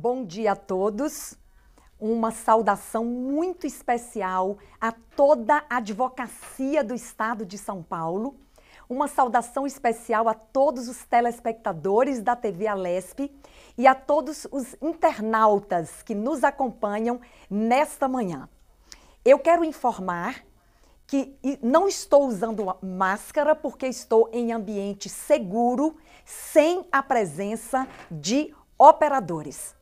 Bom dia a todos. Uma saudação muito especial a toda a advocacia do Estado de São Paulo. Uma saudação especial a todos os telespectadores da TV Alesp e a todos os internautas que nos acompanham nesta manhã. Eu quero informar que não estou usando máscara porque estou em ambiente seguro, sem a presença de operadores.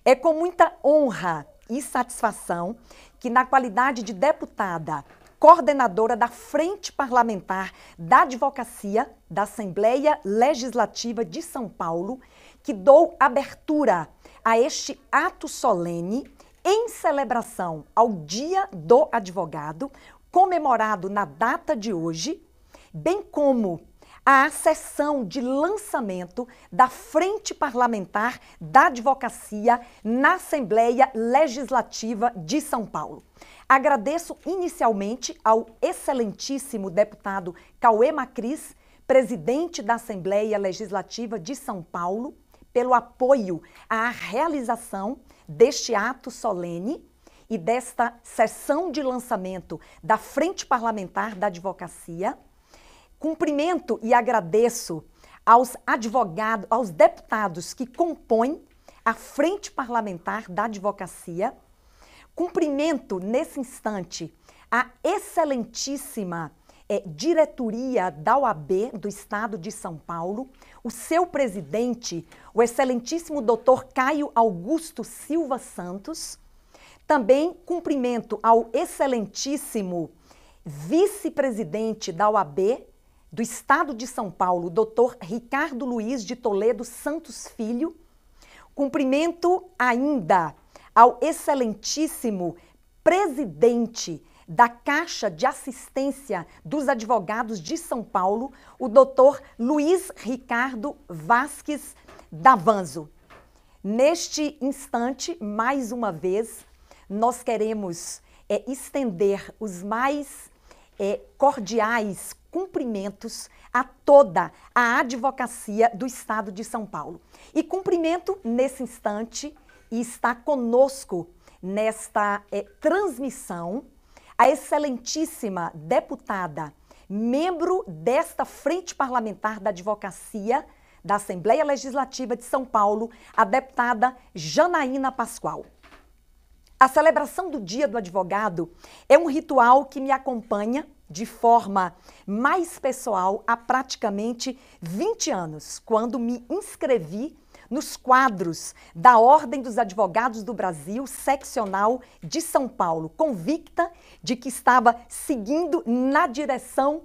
É com muita honra e satisfação que, na qualidade de deputada, coordenadora da Frente Parlamentar da Advocacia da Assembleia Legislativa de São Paulo, que dou abertura a este ato solene em celebração ao Dia do Advogado, comemorado na data de hoje, bem como a sessão de lançamento da Frente Parlamentar da Advocacia na Assembleia Legislativa de São Paulo. Agradeço inicialmente ao excelentíssimo deputado Cauê Macris, presidente da Assembleia Legislativa de São Paulo, pelo apoio à realização deste ato solene e desta sessão de lançamento da Frente Parlamentar da Advocacia. Cumprimento e agradeço aos advogados, aos deputados que compõem a Frente Parlamentar da Advocacia. Cumprimento, nesse instante, a excelentíssima diretoria da OAB do Estado de São Paulo, o seu presidente, o excelentíssimo doutor Caio Augusto Silva Santos. Também cumprimento ao excelentíssimo vice-presidente da OAB do Estado de São Paulo, doutor Ricardo Luiz de Toledo Santos Filho. Cumprimento ainda ao excelentíssimo presidente da Caixa de Assistência dos Advogados de São Paulo, o doutor Luiz Ricardo Vasques Davanzo. Neste instante, mais uma vez, nós queremos estender os mais cordiais cumprimentos a toda a advocacia do Estado de São Paulo. E cumprimento nesse instante, e está conosco nesta transmissão, a excelentíssima deputada, membro desta Frente Parlamentar da Advocacia da Assembleia Legislativa de São Paulo, a deputada Janaína Pascoal. A celebração do Dia do Advogado é um ritual que me acompanha de forma mais pessoal há praticamente 20 anos, quando me inscrevi nos quadros da Ordem dos Advogados do Brasil, seccional de São Paulo, convicta de que estava seguindo na direção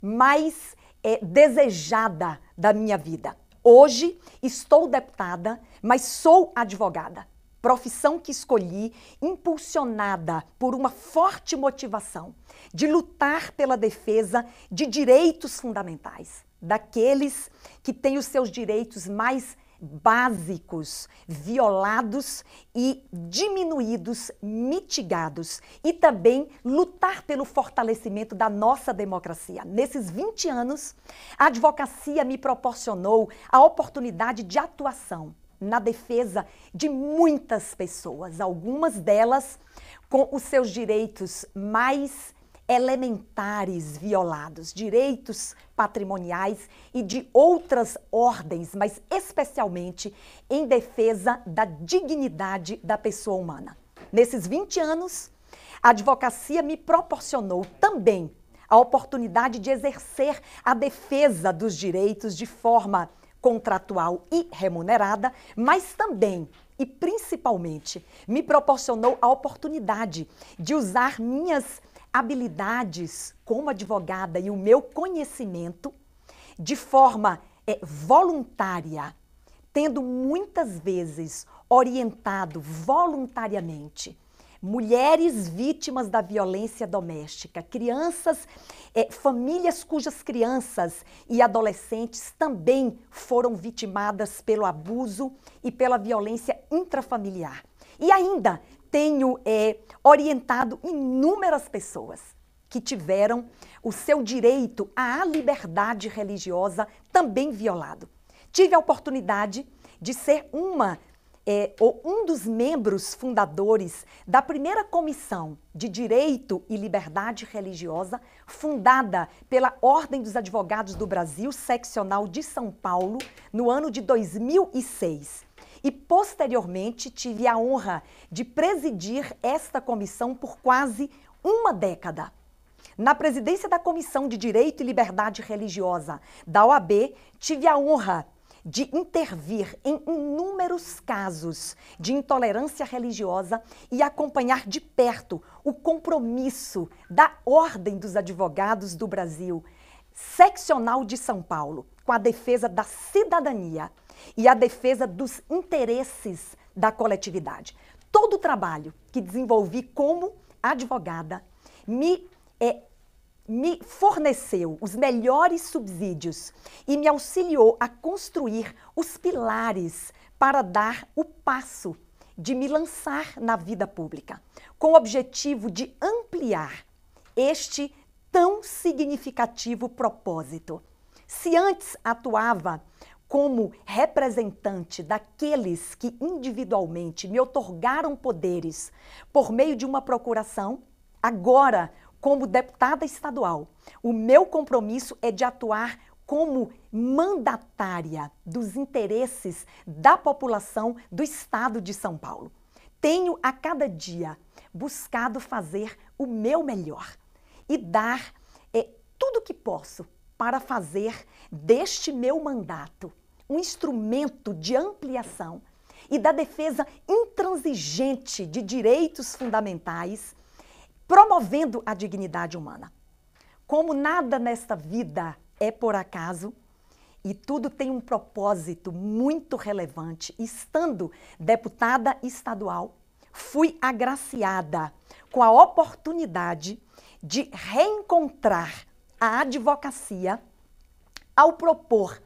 mais desejada da minha vida. Hoje estou deputada, mas sou advogada. Profissão que escolhi, impulsionada por uma forte motivação de lutar pela defesa de direitos fundamentais, daqueles que têm os seus direitos mais básicos violados e diminuídos, mitigados, e também lutar pelo fortalecimento da nossa democracia. Nesses 20 anos, a advocacia me proporcionou a oportunidade de atuação na defesa de muitas pessoas, algumas delas com os seus direitos mais elementares violados, direitos patrimoniais e de outras ordens, mas especialmente em defesa da dignidade da pessoa humana. Nesses 20 anos, a advocacia me proporcionou também a oportunidade de exercer a defesa dos direitos de forma contratual e remunerada, mas também e principalmente me proporcionou a oportunidade de usar minhas habilidades como advogada e o meu conhecimento de forma voluntária, tendo muitas vezes orientado voluntariamente mulheres vítimas da violência doméstica, crianças, famílias cujas crianças e adolescentes também foram vitimadas pelo abuso e pela violência intrafamiliar. E ainda tenho orientado inúmeras pessoas que tiveram o seu direito à liberdade religiosa também violado. Tive a oportunidade de ser uma ou um dos membros fundadores da primeira comissão de Direito e Liberdade Religiosa, fundada pela Ordem dos Advogados do Brasil, seccional de São Paulo, no ano de 2006. E, posteriormente, tive a honra de presidir esta comissão por quase uma década. Na presidência da Comissão de Direito e Liberdade Religiosa da OAB, tive a honra de intervir em inúmeros casos de intolerância religiosa e acompanhar de perto o compromisso da Ordem dos Advogados do Brasil, seccional de São Paulo, com a defesa da cidadania e a defesa dos interesses da coletividade. Todo o trabalho que desenvolvi como advogada me forneceu os melhores subsídios e me auxiliou a construir os pilares para dar o passo de me lançar na vida pública, com o objetivo de ampliar este tão significativo propósito. Se antes atuava como representante daqueles que individualmente me outorgaram poderes por meio de uma procuração, agora, como deputada estadual, o meu compromisso é de atuar como mandatária dos interesses da população do estado de São Paulo. Tenho a cada dia buscado fazer o meu melhor e dar tudo o que posso para fazer deste meu mandato um instrumento de ampliação e da defesa intransigente de direitos fundamentais, promovendo a dignidade humana. Como nada nesta vida é por acaso, e tudo tem um propósito muito relevante, estando deputada estadual, fui agraciada com a oportunidade de reencontrar a advocacia ao propor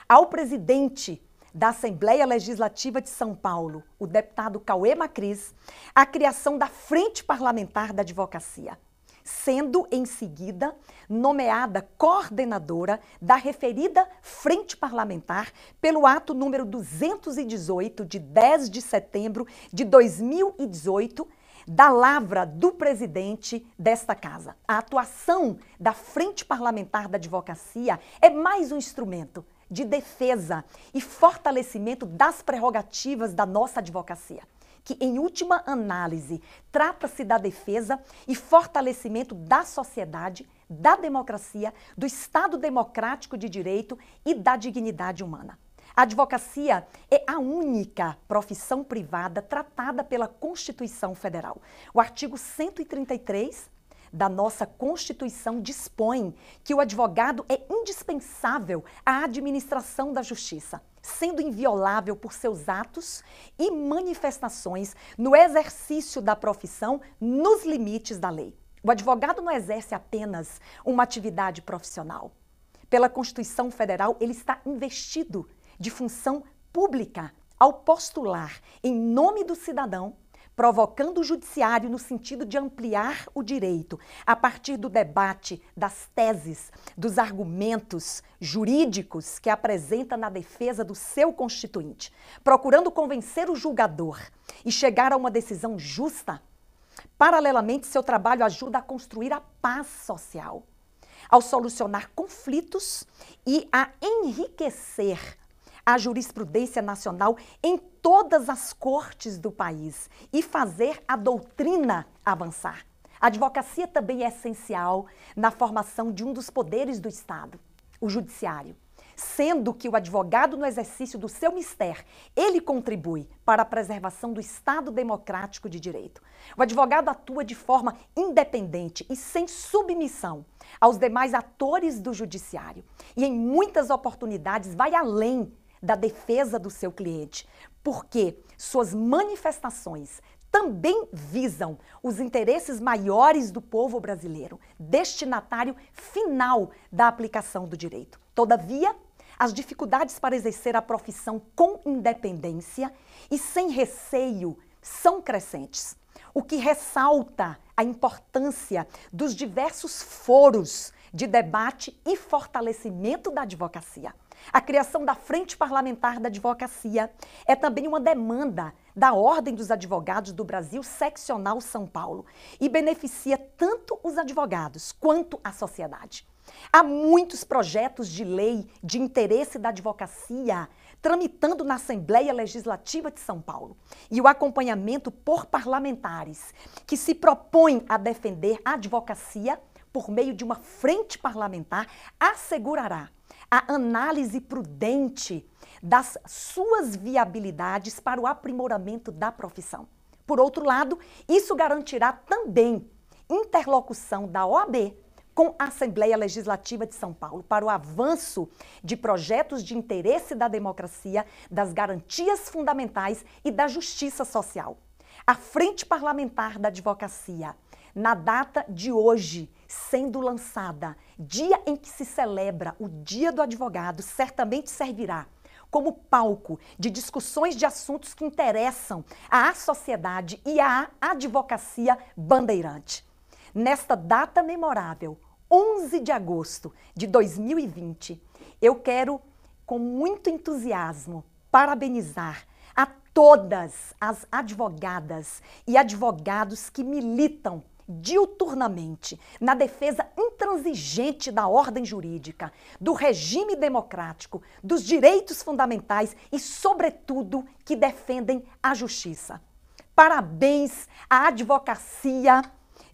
ao presidente da Assembleia Legislativa de São Paulo, o deputado Cauê Macris, a criação da Frente Parlamentar da Advocacia, sendo em seguida nomeada coordenadora da referida Frente Parlamentar pelo ato número 218, de 10 de setembro de 2018, da lavra do presidente desta casa. A atuação da Frente Parlamentar da Advocacia é mais um instrumento de defesa e fortalecimento das prerrogativas da nossa advocacia, que, em última análise, trata-se da defesa e fortalecimento da sociedade, da democracia, do Estado democrático de direito e da dignidade humana. A advocacia é a única profissão privada tratada pela Constituição Federal. O artigo 133 da nossa Constituição dispõe que o advogado é indispensável à administração da justiça, sendo inviolável por seus atos e manifestações no exercício da profissão nos limites da lei. O advogado não exerce apenas uma atividade profissional. Pela Constituição Federal, ele está investido de função pública ao postular, em nome do cidadão, provocando o judiciário no sentido de ampliar o direito, a partir do debate das teses, dos argumentos jurídicos que apresenta na defesa do seu constituinte, procurando convencer o julgador e chegar a uma decisão justa. Paralelamente, seu trabalho ajuda a construir a paz social, ao solucionar conflitos e a enriquecer a jurisprudência nacional em todas as cortes do país e fazer a doutrina avançar. A advocacia também é essencial na formação de um dos poderes do Estado, o judiciário, sendo que o advogado, no exercício do seu mistério, ele contribui para a preservação do Estado democrático de direito. O advogado atua de forma independente e sem submissão aos demais atores do judiciário e, em muitas oportunidades, vai além da defesa do seu cliente, porque suas manifestações também visam os interesses maiores do povo brasileiro, destinatário final da aplicação do direito. Todavia, as dificuldades para exercer a profissão com independência e sem receio são crescentes, o que ressalta a importância dos diversos foros de debate e fortalecimento da advocacia. A criação da Frente Parlamentar da Advocacia é também uma demanda da Ordem dos Advogados do Brasil, Seccional São Paulo, e beneficia tanto os advogados quanto a sociedade. Há muitos projetos de lei de interesse da advocacia tramitando na Assembleia Legislativa de São Paulo. E o acompanhamento por parlamentares que se propõem a defender a advocacia por meio de uma frente parlamentar assegurará a análise prudente das suas viabilidades para o aprimoramento da profissão. Por outro lado, isso garantirá também interlocução da OAB com a Assembleia Legislativa de São Paulo para o avanço de projetos de interesse da democracia, das garantias fundamentais e da justiça social. A Frente Parlamentar da Advocacia, na data de hoje, sendo lançada, dia em que se celebra o Dia do Advogado, certamente servirá como palco de discussões de assuntos que interessam à sociedade e à advocacia bandeirante. Nesta data memorável, 11 de agosto de 2020, eu quero, com muito entusiasmo, parabenizar a todas as advogadas e advogados que militam diuturnamente na defesa intransigente da ordem jurídica, do regime democrático, dos direitos fundamentais e, sobretudo, que defendem a justiça. Parabéns à advocacia!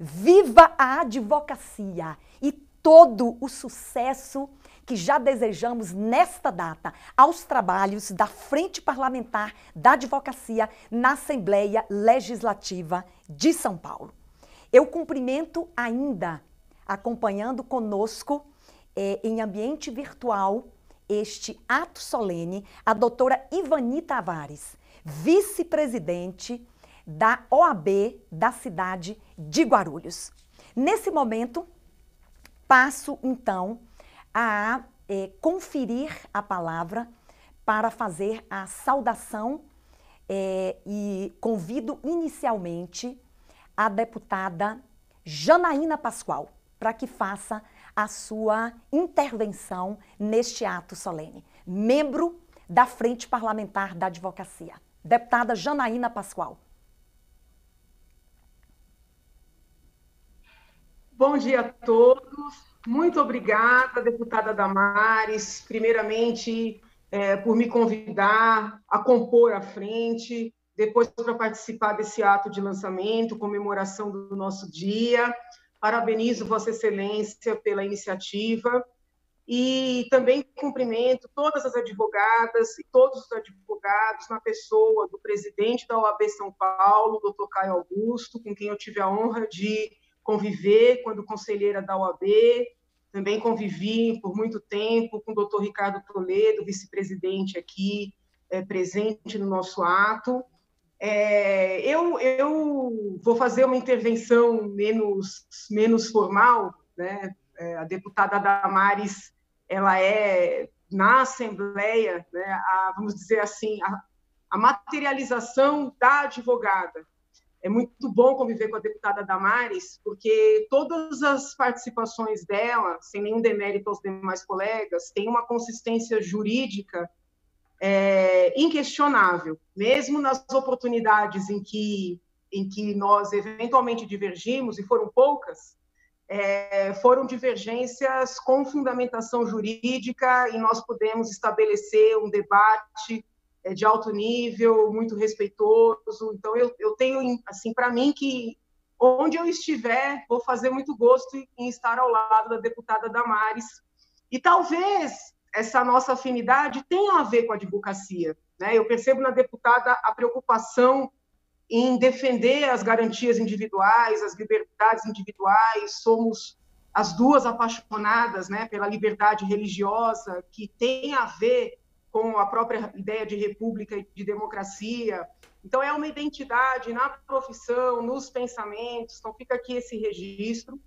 Viva a advocacia e todo o sucesso que já desejamos nesta data aos trabalhos da Frente Parlamentar da Advocacia na Assembleia Legislativa de São Paulo. Eu cumprimento ainda, acompanhando conosco em ambiente virtual este ato solene, a doutora Ivani Tavares, vice-presidente da OAB da cidade de Guarulhos. Nesse momento, passo então a conferir a palavra para fazer a saudação e convido inicialmente a deputada Janaína Pascoal para que faça a sua intervenção neste ato solene. Membro da Frente Parlamentar da Advocacia. Deputada Janaína Pascoal. Bom dia a todos. Muito obrigada, deputada Damares, primeiramente por me convidar a compor a frente, depois para participar desse ato de lançamento, comemoração do nosso dia. Parabenizo Vossa Excelência pela iniciativa e também cumprimento todas as advogadas e todos os advogados na pessoa do presidente da OAB São Paulo, doutor Caio Augusto, com quem eu tive a honra de conviver quando conselheira da OAB. Também convivi por muito tempo com o doutor Ricardo Toledo, vice-presidente aqui, presente no nosso ato. Eu vou fazer uma intervenção menos formal, né? A deputada Damares, ela é, na Assembleia, né, vamos dizer assim, a materialização da advogada. É muito bom conviver com a deputada Damares, porque todas as participações dela, sem nenhum demérito aos demais colegas, têm uma consistência jurídica inquestionável, mesmo nas oportunidades em que nós eventualmente divergimos, e foram poucas, foram divergências com fundamentação jurídica e nós pudemos estabelecer um debate de alto nível, muito respeitoso. Então, eu tenho, assim, para mim, que onde eu estiver, vou fazer muito gosto em estar ao lado da deputada Damares. E talvez essa nossa afinidade tenha a ver com a advocacia, né? Eu percebo na deputada a preocupação em defender as garantias individuais, as liberdades individuais. Somos as duas apaixonadas, né, pela liberdade religiosa, que tem a ver com a própria ideia de república e de democracia. Então, é uma identidade na profissão, nos pensamentos. Então, fica aqui esse registro.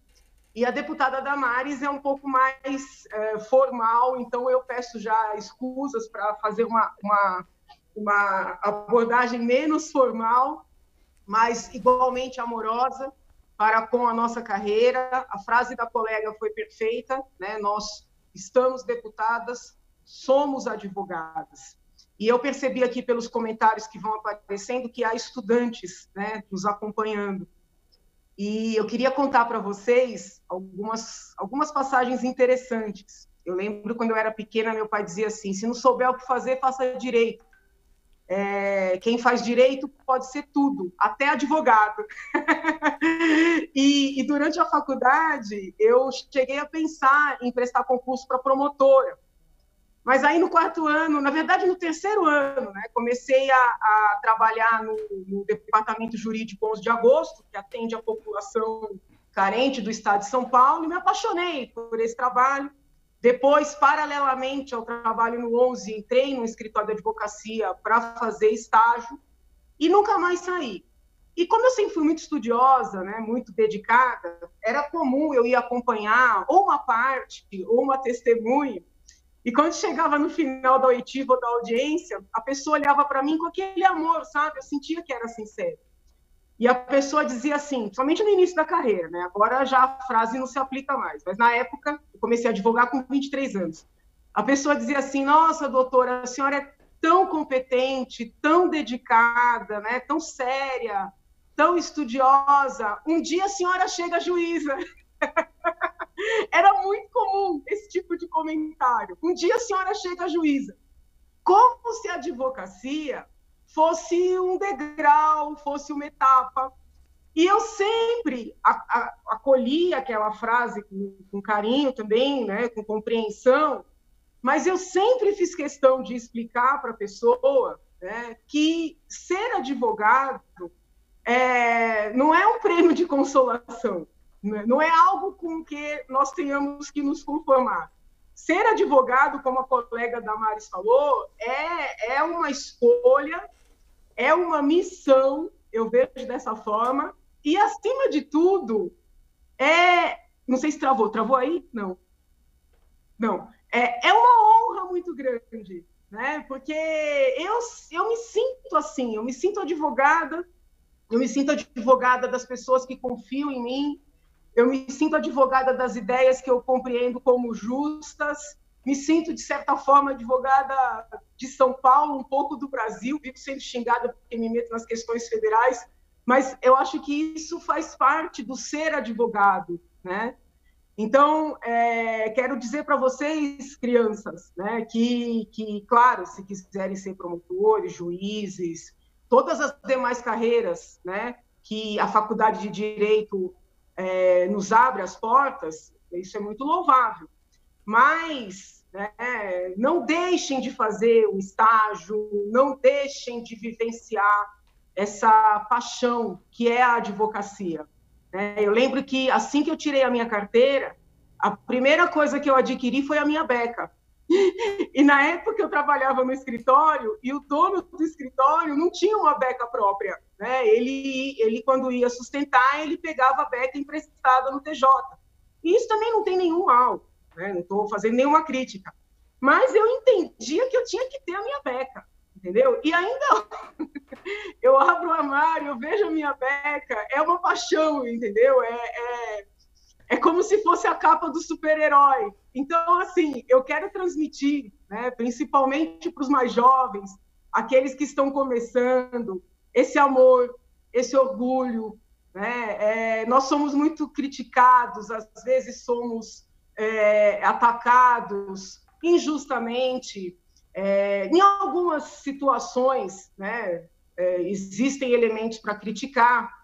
E a deputada Damares é um pouco mais formal, então eu peço já escusas para fazer uma abordagem menos formal, mas igualmente amorosa. para com a nossa carreira. A frase da colega foi perfeita, né? Nós estamos deputadas, somos advogadas. E eu percebi aqui pelos comentários que vão aparecendo que há estudantes, né, nos acompanhando. E eu queria contar para vocês algumas passagens interessantes. Eu lembro quando eu era pequena, meu pai dizia assim: se não souber o que fazer, faça direito. Quem faz direito pode ser tudo, até advogado. E durante a faculdade, eu cheguei a pensar em prestar concurso para promotora. Mas aí no quarto ano, na verdade no terceiro ano, né, comecei a trabalhar no Departamento Jurídico 11 de Agosto, que atende a população carente do estado de São Paulo, e me apaixonei por esse trabalho. Depois, paralelamente ao trabalho no 11, entrei no escritório de advocacia para fazer estágio e nunca mais saí. E como eu sempre fui muito estudiosa, né, muito dedicada, era comum eu ir acompanhar ou uma parte ou uma testemunha. E quando chegava no final da oitiva ou da audiência, a pessoa olhava para mim com aquele amor, sabe? Eu sentia que era sincero. E a pessoa dizia assim, somente no início da carreira, né? Agora já a frase não se aplica mais, mas na época eu comecei a advogar com 23 anos. A pessoa dizia assim: nossa, doutora, a senhora é tão competente, tão dedicada, né? Tão séria, tão estudiosa. Um dia a senhora chega juíza. Era muito comum esse tipo de comentário. Um dia a senhora chega juíza. Como se a advocacia fosse um degrau, fosse uma etapa. E eu sempre acolhi aquela frase com carinho também, né, com compreensão, mas eu sempre fiz questão de explicar para a pessoa, né, que ser advogado não é um prêmio de consolação, não é algo com que nós tenhamos que nos conformar. Ser advogado, como a colega Damares falou, é uma escolha, é uma missão, eu vejo dessa forma, e, acima de tudo, não sei se travou aí? Não. É uma honra muito grande, né? Porque eu me sinto assim, eu me sinto advogada das pessoas que confiam em mim, eu me sinto advogada das ideias que eu compreendo como justas, me sinto, de certa forma, advogada de São Paulo, um pouco do Brasil, vivo sendo xingada porque me meto nas questões federais, mas eu acho que isso faz parte do ser advogado, né? Então, quero dizer para vocês, crianças, né, que, claro, se quiserem ser promotores, juízes, todas as demais carreiras, né, que a Faculdade de Direito nos abre as portas, isso é muito louvável. Mas, né, não deixem de fazer o estágio, não deixem de vivenciar essa paixão que é a advocacia. Eu lembro que, assim que eu tirei a minha carteira, a primeira coisa que eu adquiri foi a minha beca. E, na época, eu trabalhava no escritório e o dono do escritório não tinha uma beca própria, né? Ele, quando ia sustentar, ele pegava a beca emprestada no TJ. E isso também não tem nenhum mal, né? Não estou fazendo nenhuma crítica. Mas eu entendia que eu tinha que ter a minha beca, entendeu? E ainda eu abro o armário, eu vejo a minha beca, é uma paixão, entendeu? É como se fosse a capa do super-herói. Então, assim, eu quero transmitir, né, principalmente para os mais jovens, aqueles que estão começando, esse amor, esse orgulho, né? Nós somos muito criticados, às vezes somos atacados injustamente. Em algumas situações, né, existem elementos para criticar.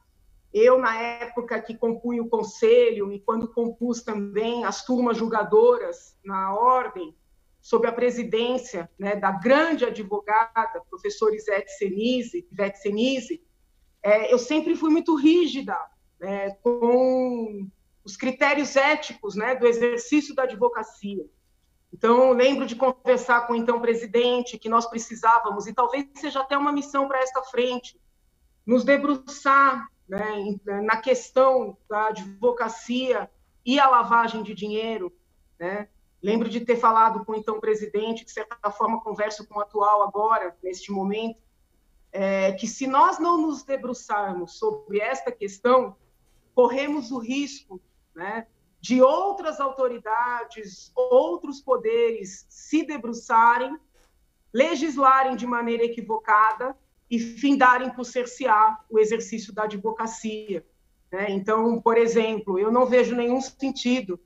Eu, na época que compunha o conselho e quando compus também as turmas julgadoras na ordem, sob a presidência, né, da grande advogada, professora Ivete Senise, eu sempre fui muito rígida, com os critérios éticos, né, do exercício da advocacia. Então, lembro de conversar com o então presidente que nós precisávamos, e talvez seja até uma missão para esta frente, nos debruçar, né, na questão da advocacia e a lavagem de dinheiro, né? Lembro de ter falado com o então presidente, de certa forma converso com o atual agora, neste momento, que se nós não nos debruçarmos sobre esta questão, corremos o risco, né, de outras autoridades, outros poderes se debruçarem, legislarem de maneira equivocada e findarem por cercear o exercício da advocacia, né? Então, por exemplo, eu não vejo nenhum sentido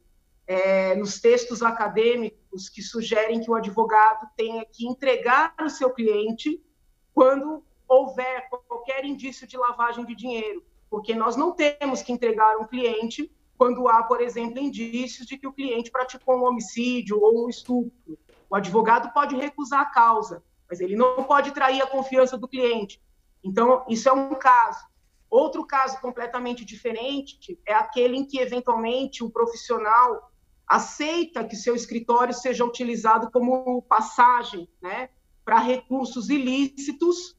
nos textos acadêmicos que sugerem que o advogado tenha que entregar o seu cliente quando houver qualquer indício de lavagem de dinheiro, porque nós não temos que entregar um cliente quando há, por exemplo, indícios de que o cliente praticou um homicídio ou um estupro. O advogado pode recusar a causa, mas ele não pode trair a confiança do cliente. Então, isso é um caso. Outro caso completamente diferente é aquele em que, eventualmente, o profissional aceita que seu escritório seja utilizado como passagem, né, para recursos ilícitos,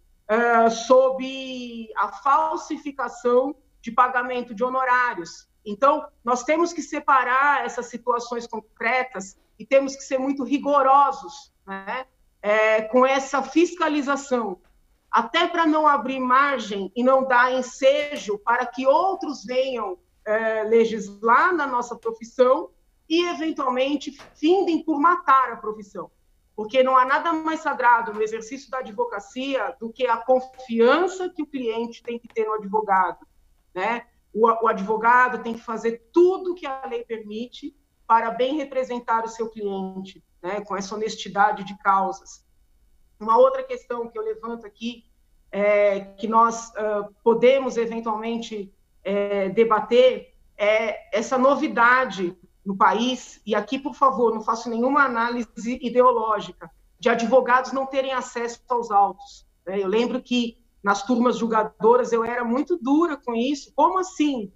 sob a falsificação de pagamento de honorários. Então, nós temos que separar essas situações concretas e temos que ser muito rigorosos, né, com essa fiscalização, até para não abrir margem e não dar ensejo para que outros venham legislar na nossa profissão e, eventualmente, findem por matar a profissão. Porque não há nada mais sagrado no exercício da advocacia do que a confiança que o cliente tem que ter no advogado, né? O advogado tem que fazer tudo o que a lei permite para bem representar o seu cliente, né? Com essa honestidade de causas. Uma outra questão que eu levanto aqui, que nós podemos eventualmente debater, é essa novidade no país, e aqui, por favor, não faço nenhuma análise ideológica, de advogados não terem acesso aos autos. Eu lembro que, nas turmas julgadoras, eu era muito dura com isso. Como assim?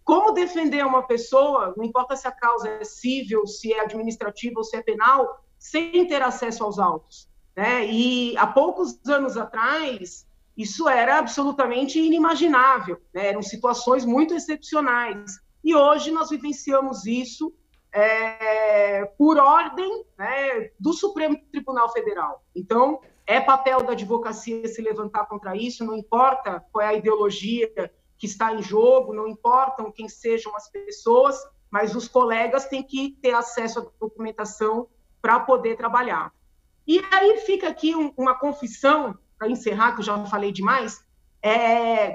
Como defender uma pessoa, não importa se a causa é civil, se é administrativa ou se é penal, sem ter acesso aos autos, né? E há poucos anos atrás, isso era absolutamente inimaginável, né? Eram situações muito excepcionais. E hoje nós vivenciamos isso por ordem, né, do Supremo Tribunal Federal. Então, é papel da advocacia se levantar contra isso, não importa qual é a ideologia que está em jogo, não importam quem sejam as pessoas, mas os colegas têm que ter acesso à documentação para poder trabalhar. E aí fica aqui uma confissão, para encerrar, que eu já falei demais,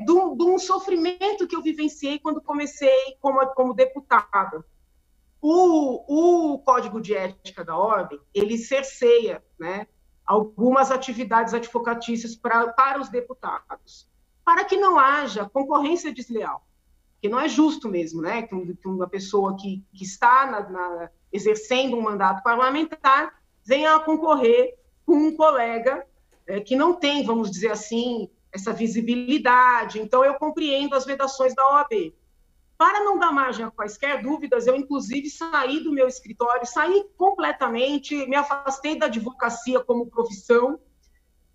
de um sofrimento que eu vivenciei quando comecei como deputada. O Código de Ética da Ordem, ele cerceia, né, algumas atividades advocatícias para os deputados, para que não haja concorrência desleal, que não é justo mesmo, né, que uma pessoa que está exercendo um mandato parlamentar venha a concorrer com um colega que não tem, vamos dizer assim, essa visibilidade. Então, eu compreendo as vedações da OAB. Para não dar margem a quaisquer dúvidas, eu, inclusive, saí do meu escritório, saí completamente, me afastei da advocacia como profissão,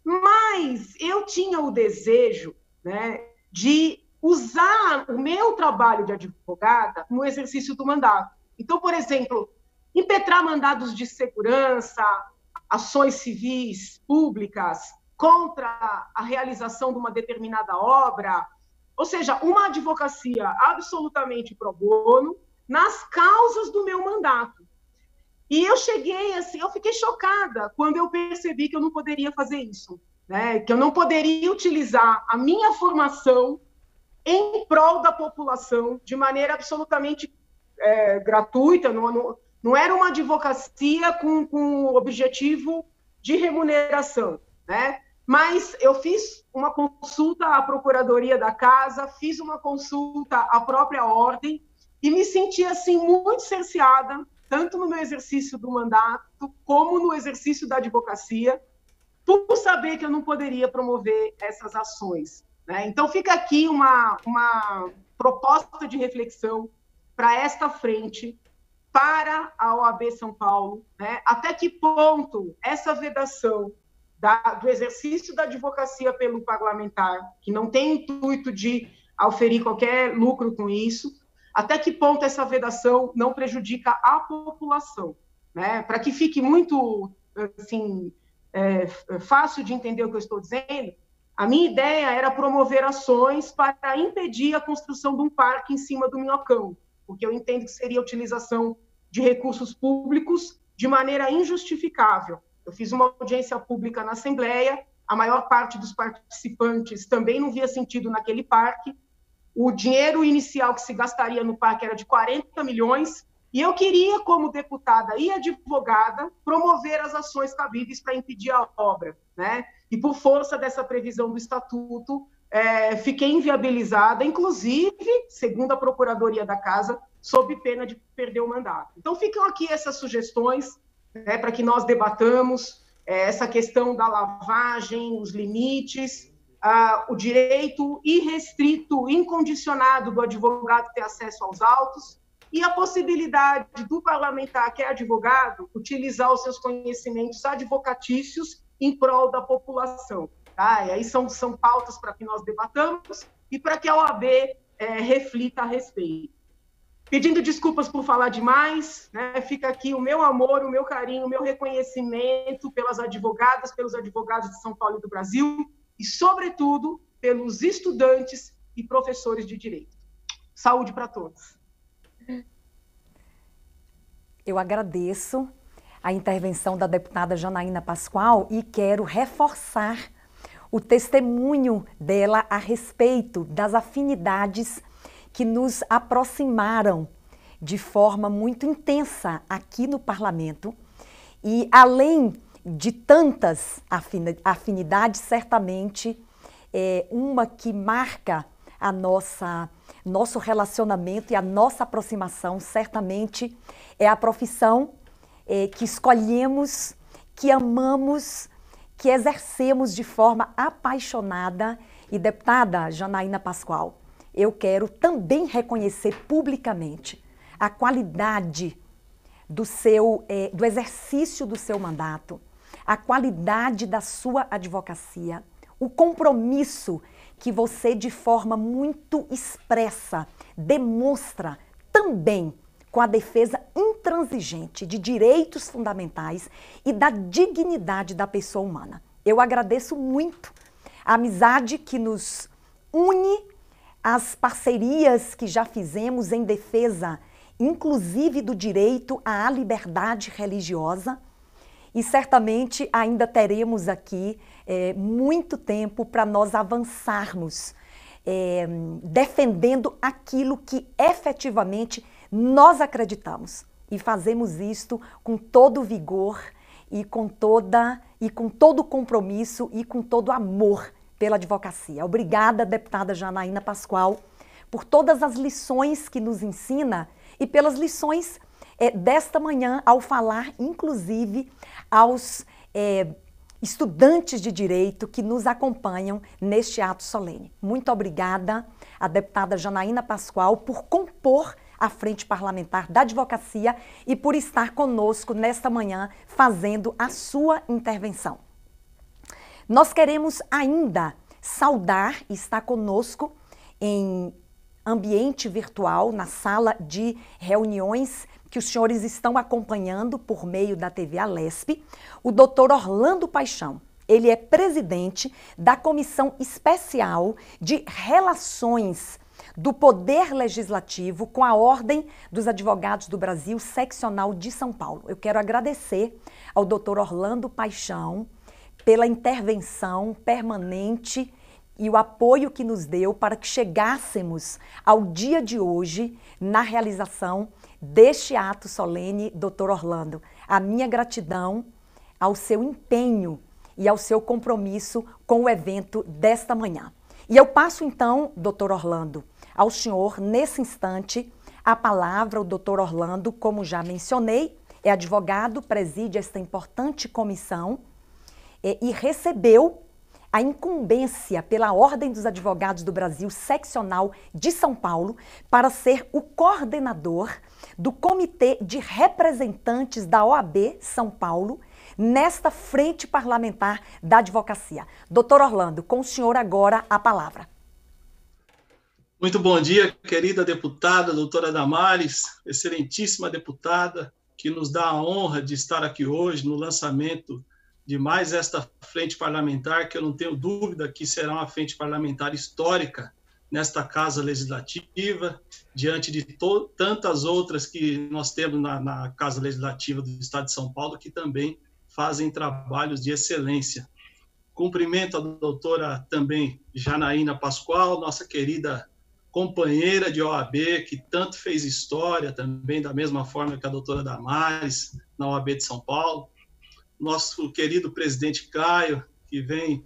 mas eu tinha o desejo, né, de usar o meu trabalho de advogada no exercício do mandato. Então, por exemplo, impetrar mandados de segurança, ações civis públicas contra a realização de uma determinada obra, ou seja, uma advocacia absolutamente pro bono nas causas do meu mandato. E eu cheguei assim, eu fiquei chocada quando eu percebi que eu não poderia fazer isso, né? Que eu não poderia utilizar a minha formação em prol da população de maneira absolutamente gratuita, não era uma advocacia com o objetivo de remuneração, né? Mas eu fiz uma consulta à Procuradoria da Casa, fiz uma consulta à própria Ordem e me senti assim muito cerceada, tanto no meu exercício do mandato como no exercício da advocacia, por saber que eu não poderia promover essas ações, né? Então fica aqui uma proposta de reflexão para esta frente, para a OAB São Paulo, né? Até que ponto essa vedação do exercício da advocacia pelo parlamentar, que não tem intuito de auferir qualquer lucro com isso, até que ponto essa vedação não prejudica a população, né? Para que fique muito assim, fácil de entender o que eu estou dizendo, A minha ideia era promover ações para impedir a construção de um parque em cima do Minhocão, porque eu entendo que seria a utilização de recursos públicos de maneira injustificável. Eu fiz uma audiência pública na Assembleia, a maior parte dos participantes também não via sentido naquele parque. O dinheiro inicial que se gastaria no parque era de 40 milhões, e eu queria, como deputada e advogada, promover as ações cabíveis para impedir a obra, né? E por força dessa previsão do estatuto, fiquei inviabilizada, inclusive, segundo a Procuradoria da Casa, sob pena de perder o mandato. Então, ficam aqui essas sugestões, né, para que nós debatamos essa questão da lavagem, os limites, o direito irrestrito, incondicionado do advogado ter acesso aos autos e a possibilidade do parlamentar, que é advogado, utilizar os seus conhecimentos advocatícios em prol da população. Tá? E aí são pautas para que nós debatamos e para que a OAB reflita a respeito. Pedindo desculpas por falar demais, né? Fica aqui o meu amor, o meu carinho, o meu reconhecimento pelas advogadas, pelos advogados de São Paulo e do Brasil e, sobretudo, pelos estudantes e professores de direito. Saúde para todos. Eu agradeço a intervenção da deputada Janaína Pascoal e quero reforçar o testemunho dela a respeito das afinidades que nos aproximaram de forma muito intensa aqui no Parlamento. E, além de tantas afinidades, certamente, uma que marca a nosso relacionamento e a nossa aproximação, certamente, é a profissão que escolhemos, que amamos, que exercemos de forma apaixonada. E, deputada Janaína Pascoal, eu quero também reconhecer publicamente a qualidade do exercício do seu mandato, a qualidade da sua advocacia, o compromisso que você, de forma muito expressa, demonstra também com a defesa intransigente de direitos fundamentais e da dignidade da pessoa humana. Eu agradeço muito a amizade que nos une, as parcerias que já fizemos em defesa, inclusive do direito à liberdade religiosa, e certamente ainda teremos aqui muito tempo para nós avançarmos, defendendo aquilo que efetivamente nós acreditamos. E fazemos isto com todo vigor e com todo compromisso e com todo amor pela advocacia. Obrigada, deputada Janaína Pascoal, por todas as lições que nos ensina e pelas lições desta manhã, ao falar, inclusive, aos estudantes de direito que nos acompanham neste ato solene. Muito obrigada à deputada Janaína Pascoal por compor a Frente Parlamentar da Advocacia e por estar conosco nesta manhã fazendo a sua intervenção. Nós queremos ainda saudar e estar conosco em ambiente virtual, na sala de reuniões que os senhores estão acompanhando por meio da TV Alesp, o doutor Orlando Paixão. Ele é presidente da Comissão Especial de Relações do Poder Legislativo com a Ordem dos Advogados do Brasil, seccional de São Paulo. Eu quero agradecer ao doutor Orlando Paixão pela intervenção permanente e o apoio que nos deu para que chegássemos ao dia de hoje na realização deste ato solene, doutor Orlando. A minha gratidão ao seu empenho e ao seu compromisso com o evento desta manhã. E eu passo então, doutor Orlando, ao senhor, nesse instante, a palavra. O doutor Orlando, como já mencionei, é advogado, preside esta importante comissão e recebeu a incumbência pela Ordem dos Advogados do Brasil, seccional de São Paulo, para ser o coordenador do Comitê de Representantes da OAB São Paulo, nesta Frente Parlamentar da Advocacia. Doutor Orlando, com o senhor agora a palavra. Muito bom dia, querida deputada, doutora Damares, excelentíssima deputada, que nos dá a honra de estar aqui hoje no lançamento de mais esta frente parlamentar, que eu não tenho dúvida que será uma frente parlamentar histórica nesta Casa Legislativa, diante de tantas outras que nós temos na Casa Legislativa do Estado de São Paulo, que também fazem trabalhos de excelência. Cumprimento a doutora também Janaína Pascoal, nossa querida companheira de OAB, que tanto fez história também, da mesma forma que a doutora Damares, na OAB de São Paulo. Nosso querido presidente Caio, que vem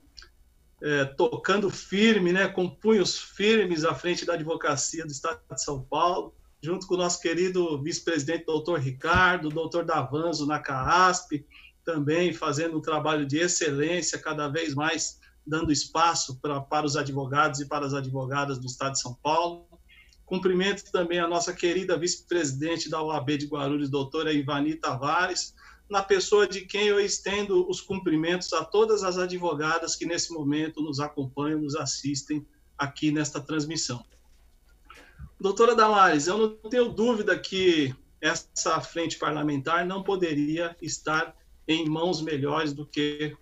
tocando firme, né, com punhos firmes à frente da advocacia do Estado de São Paulo, junto com o nosso querido vice-presidente doutor Ricardo, doutor Davanzo na CAASP, também fazendo um trabalho de excelência, cada vez mais dando espaço para os advogados e para as advogadas do Estado de São Paulo. Cumprimento também a nossa querida vice-presidente da OAB de Guarulhos, doutora Ivani Tavares, na pessoa de quem eu estendo os cumprimentos a todas as advogadas que nesse momento nos acompanham, nos assistem aqui nesta transmissão. Doutora Damares, eu não tenho dúvida que essa frente parlamentar não poderia estar em mãos melhores do que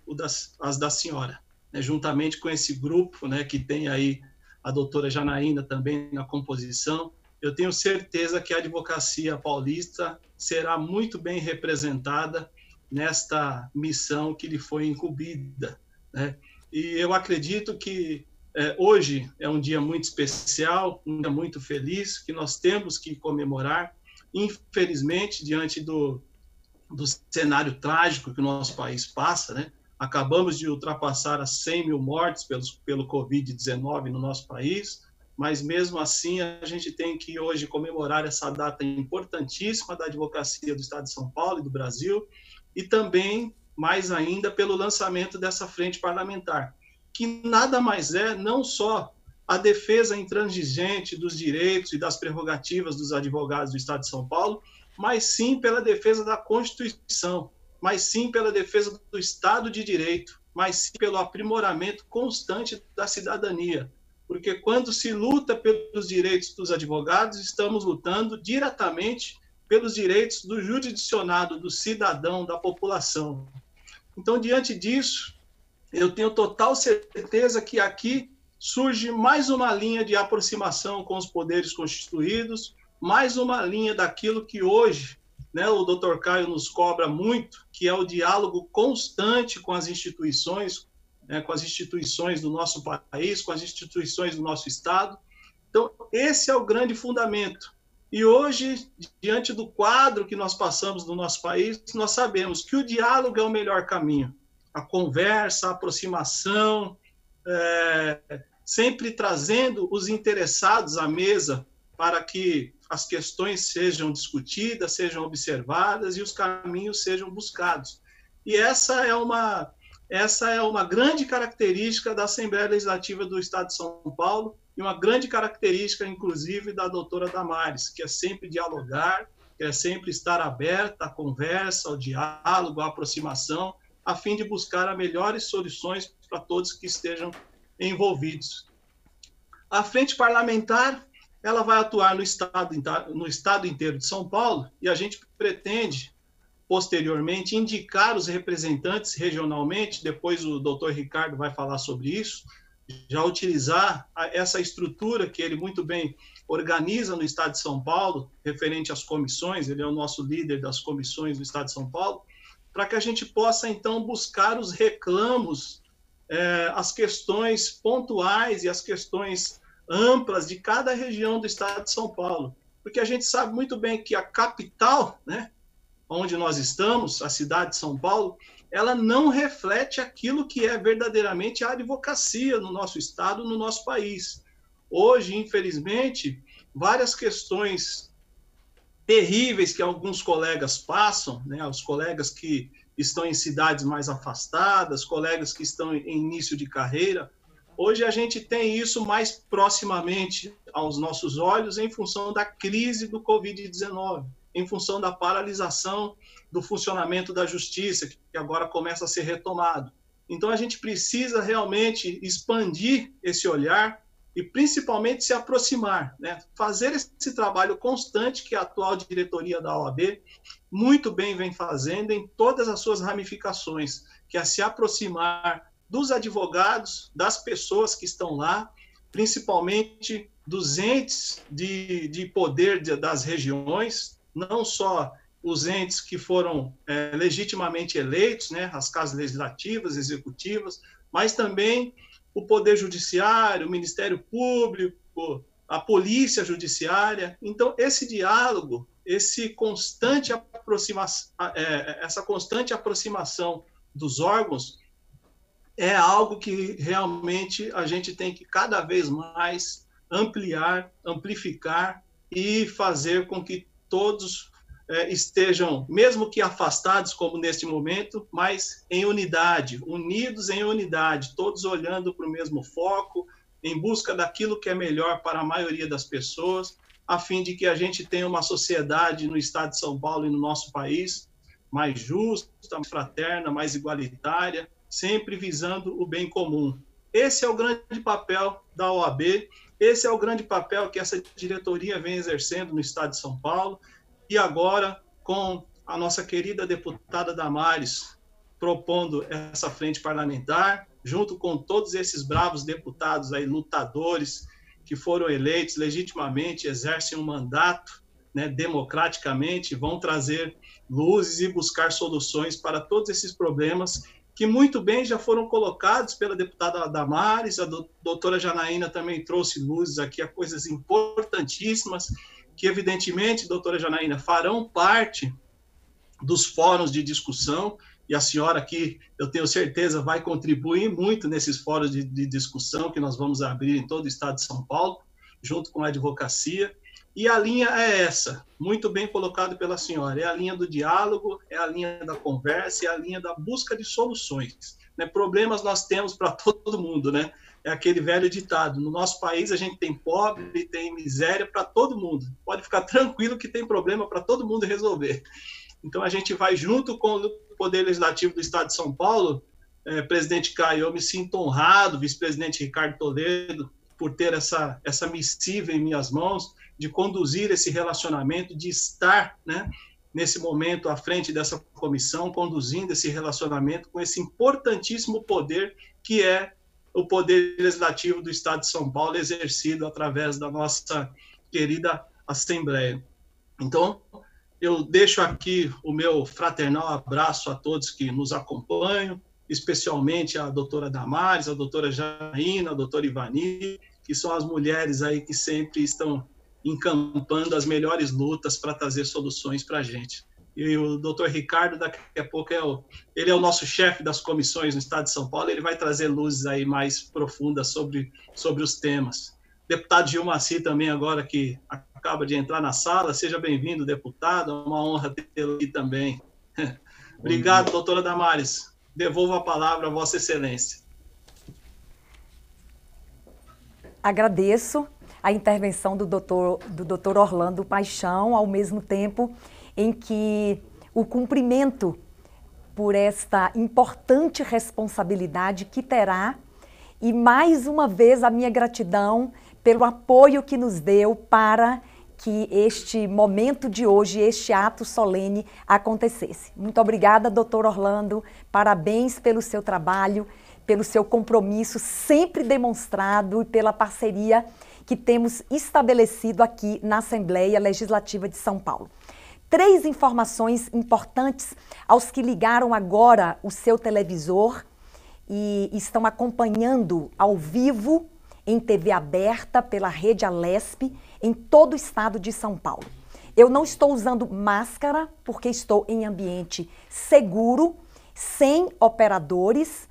as da senhora, né? Juntamente com esse grupo, né, que tem aí a doutora Janaína também na composição. Eu tenho certeza que a advocacia paulista será muito bem representada nesta missão que lhe foi incumbida, né? E eu acredito que hoje é um dia muito especial, um dia muito feliz, que nós temos que comemorar. Infelizmente, diante do cenário trágico que o nosso país passa, né? Acabamos de ultrapassar as 100 mil mortes pelo Covid-19 no nosso país, mas mesmo assim a gente tem que hoje comemorar essa data importantíssima da advocacia do Estado de São Paulo e do Brasil, e também, mais ainda, pelo lançamento dessa frente parlamentar, que nada mais é, não só a defesa intransigente dos direitos e das prerrogativas dos advogados do Estado de São Paulo, mas sim pela defesa da Constituição, mas sim pela defesa do Estado de Direito, mas sim pelo aprimoramento constante da cidadania. Porque quando se luta pelos direitos dos advogados, estamos lutando diretamente pelos direitos do jurisdicionado, do cidadão, da população. Então, diante disso, eu tenho total certeza que aqui surge mais uma linha de aproximação com os poderes constituídos, mais uma linha daquilo que hoje, né, o doutor Caio nos cobra muito, que é o diálogo constante com as instituições, né, com as instituições do nosso país, com as instituições do nosso Estado. Então, esse é o grande fundamento. E hoje, diante do quadro que nós passamos no nosso país, nós sabemos que o diálogo é o melhor caminho. A conversa, a aproximação, sempre trazendo os interessados à mesa para que as questões sejam discutidas, sejam observadas e os caminhos sejam buscados. E essa é uma grande característica da Assembleia Legislativa do Estado de São Paulo e uma grande característica, inclusive, da doutora Damares, que é sempre dialogar, que é sempre estar aberta à conversa, ao diálogo, à aproximação, a fim de buscar as melhores soluções para todos que estejam envolvidos. A frente parlamentar, ela vai atuar no estado inteiro de São Paulo e a gente pretende, posteriormente, indicar os representantes regionalmente, depois o doutor Ricardo vai falar sobre isso, já utilizar essa estrutura que ele muito bem organiza no Estado de São Paulo, referente às comissões, ele é o nosso líder das comissões do Estado de São Paulo, para que a gente possa, então, buscar os reclamos, as questões pontuais e as questões amplas de cada região do Estado de São Paulo. Porque a gente sabe muito bem que a capital, né, onde nós estamos, a cidade de São Paulo, ela não reflete aquilo que é verdadeiramente a advocacia no nosso Estado, no nosso país. Hoje, infelizmente, várias questões terríveis que alguns colegas passam, né, os colegas que estão em cidades mais afastadas, colegas que estão em início de carreira, hoje a gente tem isso mais proximamente aos nossos olhos em função da crise do Covid-19, em função da paralisação do funcionamento da justiça, que agora começa a ser retomado. Então, a gente precisa realmente expandir esse olhar e principalmente se aproximar, né? Fazer esse trabalho constante que a atual diretoria da OAB muito bem vem fazendo em todas as suas ramificações, que é se aproximar dos advogados, das pessoas que estão lá, principalmente dos entes de poder das regiões, não só os entes que foram legitimamente eleitos, né, as casas legislativas, executivas, mas também o Poder Judiciário, o Ministério Público, a Polícia Judiciária. Então, esse diálogo, essa constante aproximação dos órgãos é algo que realmente a gente tem que cada vez mais ampliar, amplificar e fazer com que todos estejam, mesmo que afastados como neste momento, mas em unidade, unidos em unidade, todos olhando para o mesmo foco, em busca daquilo que é melhor para a maioria das pessoas, a fim de que a gente tenha uma sociedade no estado de São Paulo e no nosso país mais justa, mais fraterna, mais igualitária, sempre visando o bem comum. Esse é o grande papel da OAB, esse é o grande papel que essa diretoria vem exercendo no estado de São Paulo, e agora, com a nossa querida deputada Damares propondo essa frente parlamentar, junto com todos esses bravos deputados aí, lutadores, que foram eleitos legitimamente, exercem um mandato, né, democraticamente, vão trazer luzes e buscar soluções para todos esses problemas que muito bem já foram colocados pela deputada Damares, a doutora Janaína também trouxe luzes aqui a coisas importantíssimas, que evidentemente, doutora Janaína, farão parte dos fóruns de discussão, e a senhora aqui, eu tenho certeza, vai contribuir muito nesses fóruns de discussão que nós vamos abrir em todo o estado de São Paulo, junto com a advocacia, e a linha é essa, muito bem colocado pela senhora, é a linha do diálogo, é a linha da conversa, é a linha da busca de soluções, né? Problemas nós temos para todo mundo, né? É aquele velho ditado, no nosso país a gente tem pobre, tem miséria para todo mundo, pode ficar tranquilo que tem problema para todo mundo resolver. Então a gente vai junto com o Poder Legislativo do Estado de São Paulo, presidente Caio, eu me sinto honrado, vice-presidente Ricardo Toledo, por ter essa missiva em minhas mãos, de conduzir esse relacionamento, de estar, né, nesse momento à frente dessa comissão, conduzindo esse relacionamento com esse importantíssimo poder que é o Poder Legislativo do Estado de São Paulo, exercido através da nossa querida Assembleia. Então, eu deixo aqui o meu fraternal abraço a todos que nos acompanham, especialmente a doutora Damares, a doutora Janaína, a doutora Ivani, que são as mulheres aí que sempre estão encampando as melhores lutas para trazer soluções para a gente. E o doutor Ricardo, daqui a pouco, ele é o nosso chefe das comissões no estado de São Paulo, ele vai trazer luzes aí mais profundas sobre os temas. Deputado Gilmaci também agora, que acaba de entrar na sala, seja bem-vindo, deputado, é uma honra tê-lo aqui também. Obrigado, doutora Damares. Devolvo a palavra a Vossa Excelência. Agradeço a intervenção do doutor Orlando Paixão, ao mesmo tempo em que o cumprimento por esta importante responsabilidade que terá, e mais uma vez a minha gratidão pelo apoio que nos deu para que este momento de hoje, este ato solene acontecesse. Muito obrigada, doutor Orlando, parabéns pelo seu trabalho, pelo seu compromisso sempre demonstrado e pela parceria que temos estabelecido aqui na Assembleia Legislativa de São Paulo. 3 informações importantes aos que ligaram agora o seu televisor e estão acompanhando ao vivo em TV aberta pela Rede Alesp em todo o estado de São Paulo. Eu não estou usando máscara porque estou em ambiente seguro, sem operadores.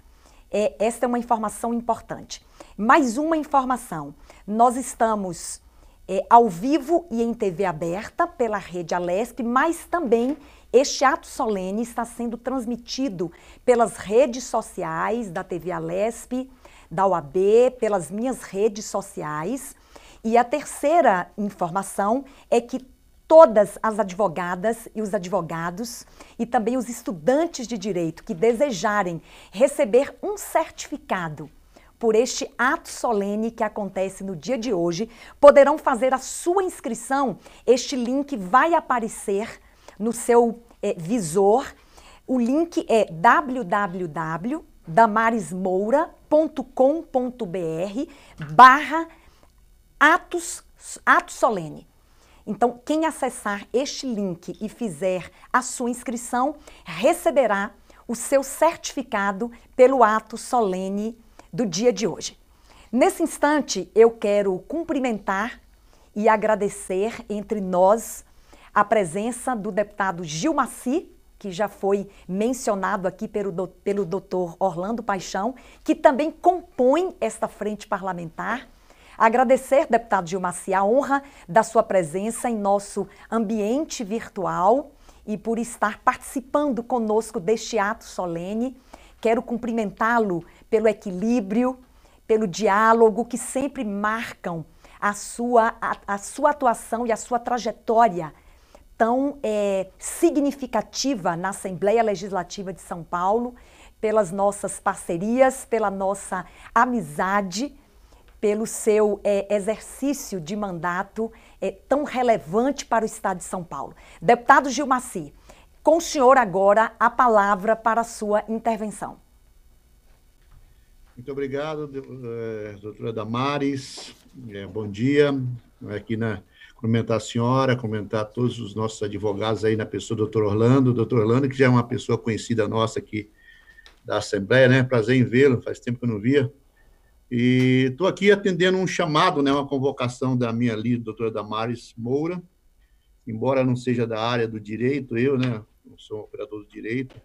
Esta é uma informação importante. Mais uma informação. Nós estamos ao vivo e em TV aberta pela Rede Alesp, mas também este ato solene está sendo transmitido pelas redes sociais da TV Alesp, da OAB, pelas minhas redes sociais. E a terceira informação é que todas as advogadas e os advogados e também os estudantes de direito que desejarem receber um certificado por este ato solene que acontece no dia de hoje, poderão fazer a sua inscrição. Este link vai aparecer no seu visor. O link é www.damarismoura.com.br/ato solene. Então, quem acessar este link e fizer a sua inscrição, receberá o seu certificado pelo ato solene do dia de hoje. Nesse instante, eu quero cumprimentar e agradecer entre nós a presença do deputado Gil Maci, que já foi mencionado aqui pelo doutor Orlando Paixão, que também compõe esta frente parlamentar. Agradecer, deputado Gil Maci, a honra da sua presença em nosso ambiente virtual e por estar participando conosco deste ato solene. Quero cumprimentá-lo pelo equilíbrio, pelo diálogo que sempre marcam a sua atuação e a sua trajetória tão significativa na Assembleia Legislativa de São Paulo, pelas nossas parcerias, pela nossa amizade, pelo seu exercício de mandato tão relevante para o Estado de São Paulo. Deputado Gil Maci, com o senhor agora a palavra para a sua intervenção. Muito obrigado, doutora Damares. Bom dia. Aqui cumprimentar a senhora, cumprimentar todos os nossos advogados aí na pessoa do doutor Orlando, que já é uma pessoa conhecida nossa aqui da Assembleia, né? Prazer em vê-lo, faz tempo que eu não via. E estou aqui atendendo um chamado, né, uma convocação da minha líder, doutora Damaris Moura, embora não seja da área do direito, eu, né, não sou um operador do direito,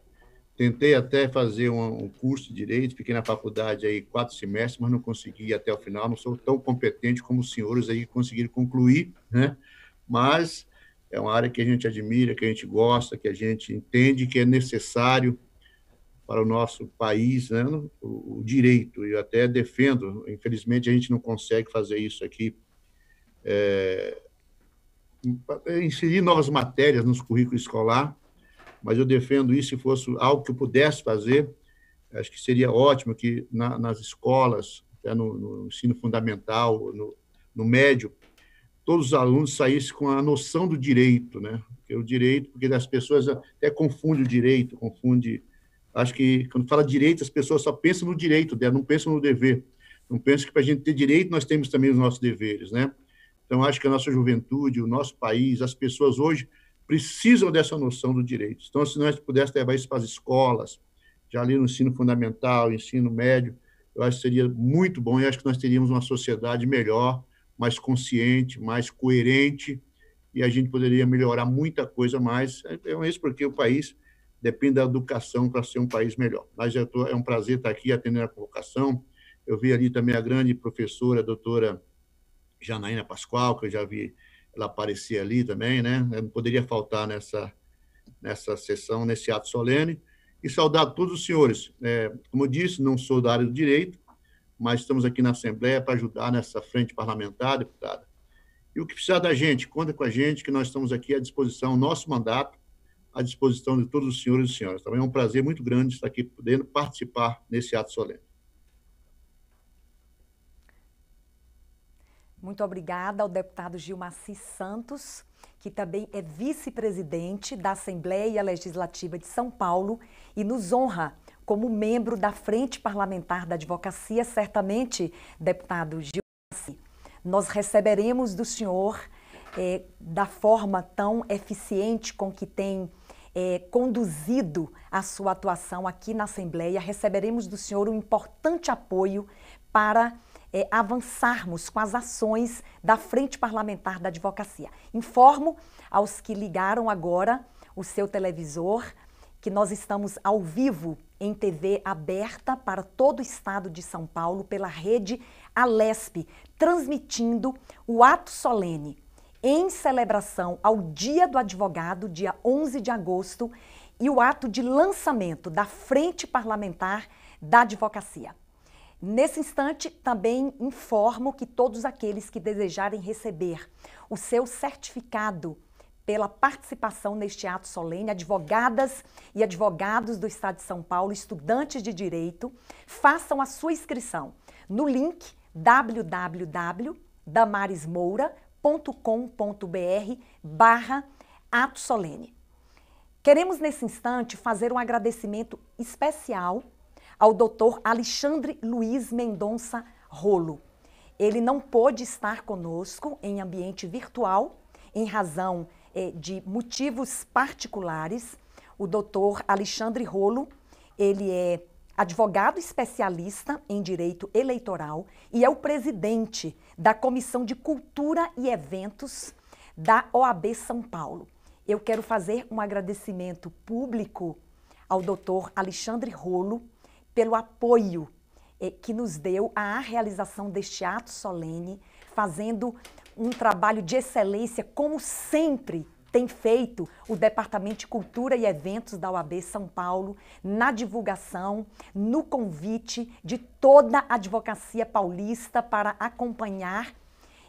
tentei até fazer um curso de direito, fiquei na faculdade aí 4 semestres, mas não consegui ir até o final, não sou tão competente como os senhores aí que conseguiram concluir, né, mas é uma área que a gente admira, que a gente gosta, que a gente entende que é necessário para o nosso país, né, o direito, e eu até defendo, infelizmente a gente não consegue fazer isso aqui, inserir novas matérias nos currículos escolares, mas eu defendo isso. Se fosse algo que eu pudesse fazer, acho que seria ótimo que nas escolas, até no ensino fundamental, no médio, todos os alunos saíssem com a noção do direito, né, porque as pessoas até confundem o direito, acho que, quando fala direito, as pessoas só pensam no direito dela, não pensam no dever. Não pensam que, para a gente ter direito, nós temos também os nossos deveres, né? Então, acho que a nossa juventude, o nosso país, as pessoas hoje precisam dessa noção do direito. Então, se nós pudéssemos levar isso para as escolas, já ali no ensino fundamental, ensino médio, eu acho que seria muito bom, e acho que nós teríamos uma sociedade melhor, mais consciente, mais coerente, e a gente poderia melhorar muita coisa mais. É isso porque o país depende da educação para ser um país melhor. Mas é um prazer estar aqui atendendo a convocação. Eu vi ali também a grande professora, a doutora Janaína Pascoal, que eu já vi ela aparecer ali também, né? Eu não poderia faltar nessa sessão, nesse ato solene. E saudar todos os senhores. Como eu disse, não sou da área do direito, mas estamos aqui na Assembleia para ajudar nessa frente parlamentar, deputada. E o que precisar da gente, conta com a gente, que nós estamos aqui à disposição, nosso mandato, à disposição de todos os senhores e senhoras. Também é um prazer muito grande estar aqui podendo participar nesse ato solene. Muito obrigada ao deputado Gil Maci Santos, que também é vice-presidente da Assembleia Legislativa de São Paulo e nos honra como membro da Frente Parlamentar da Advocacia. Certamente, deputado Gil Maci, nós receberemos do senhor, da forma tão eficiente com que tem conduzido a sua atuação aqui na Assembleia, receberemos do senhor um importante apoio para avançarmos com as ações da Frente Parlamentar da Advocacia. Informo aos que ligaram agora o seu televisor que nós estamos ao vivo em TV aberta para todo o estado de São Paulo pela rede Alesp, transmitindo o ato solene em celebração ao Dia do Advogado, dia 11 de agosto, e o ato de lançamento da Frente Parlamentar da Advocacia. Nesse instante, também informo que todos aqueles que desejarem receber o seu certificado pela participação neste ato solene, advogadas e advogados do Estado de São Paulo, estudantes de direito, façam a sua inscrição no link www.damarismoura.com.br/ato solene. Queremos, nesse instante, fazer um agradecimento especial ao Dr. Alexandre Luiz Mendonça Rolo. Ele não pôde estar conosco em ambiente virtual, em razão de motivos particulares. O Dr. Alexandre Rolo, ele é advogado especialista em direito eleitoral e é o presidente da Comissão de Cultura e Eventos da OAB São Paulo. Eu quero fazer um agradecimento público ao Dr. Alexandre Rolo pelo apoio que nos deu à realização deste ato solene, fazendo um trabalho de excelência, como sempre tem feito o Departamento de Cultura e Eventos da OAB São Paulo, na divulgação, no convite de toda a advocacia paulista para acompanhar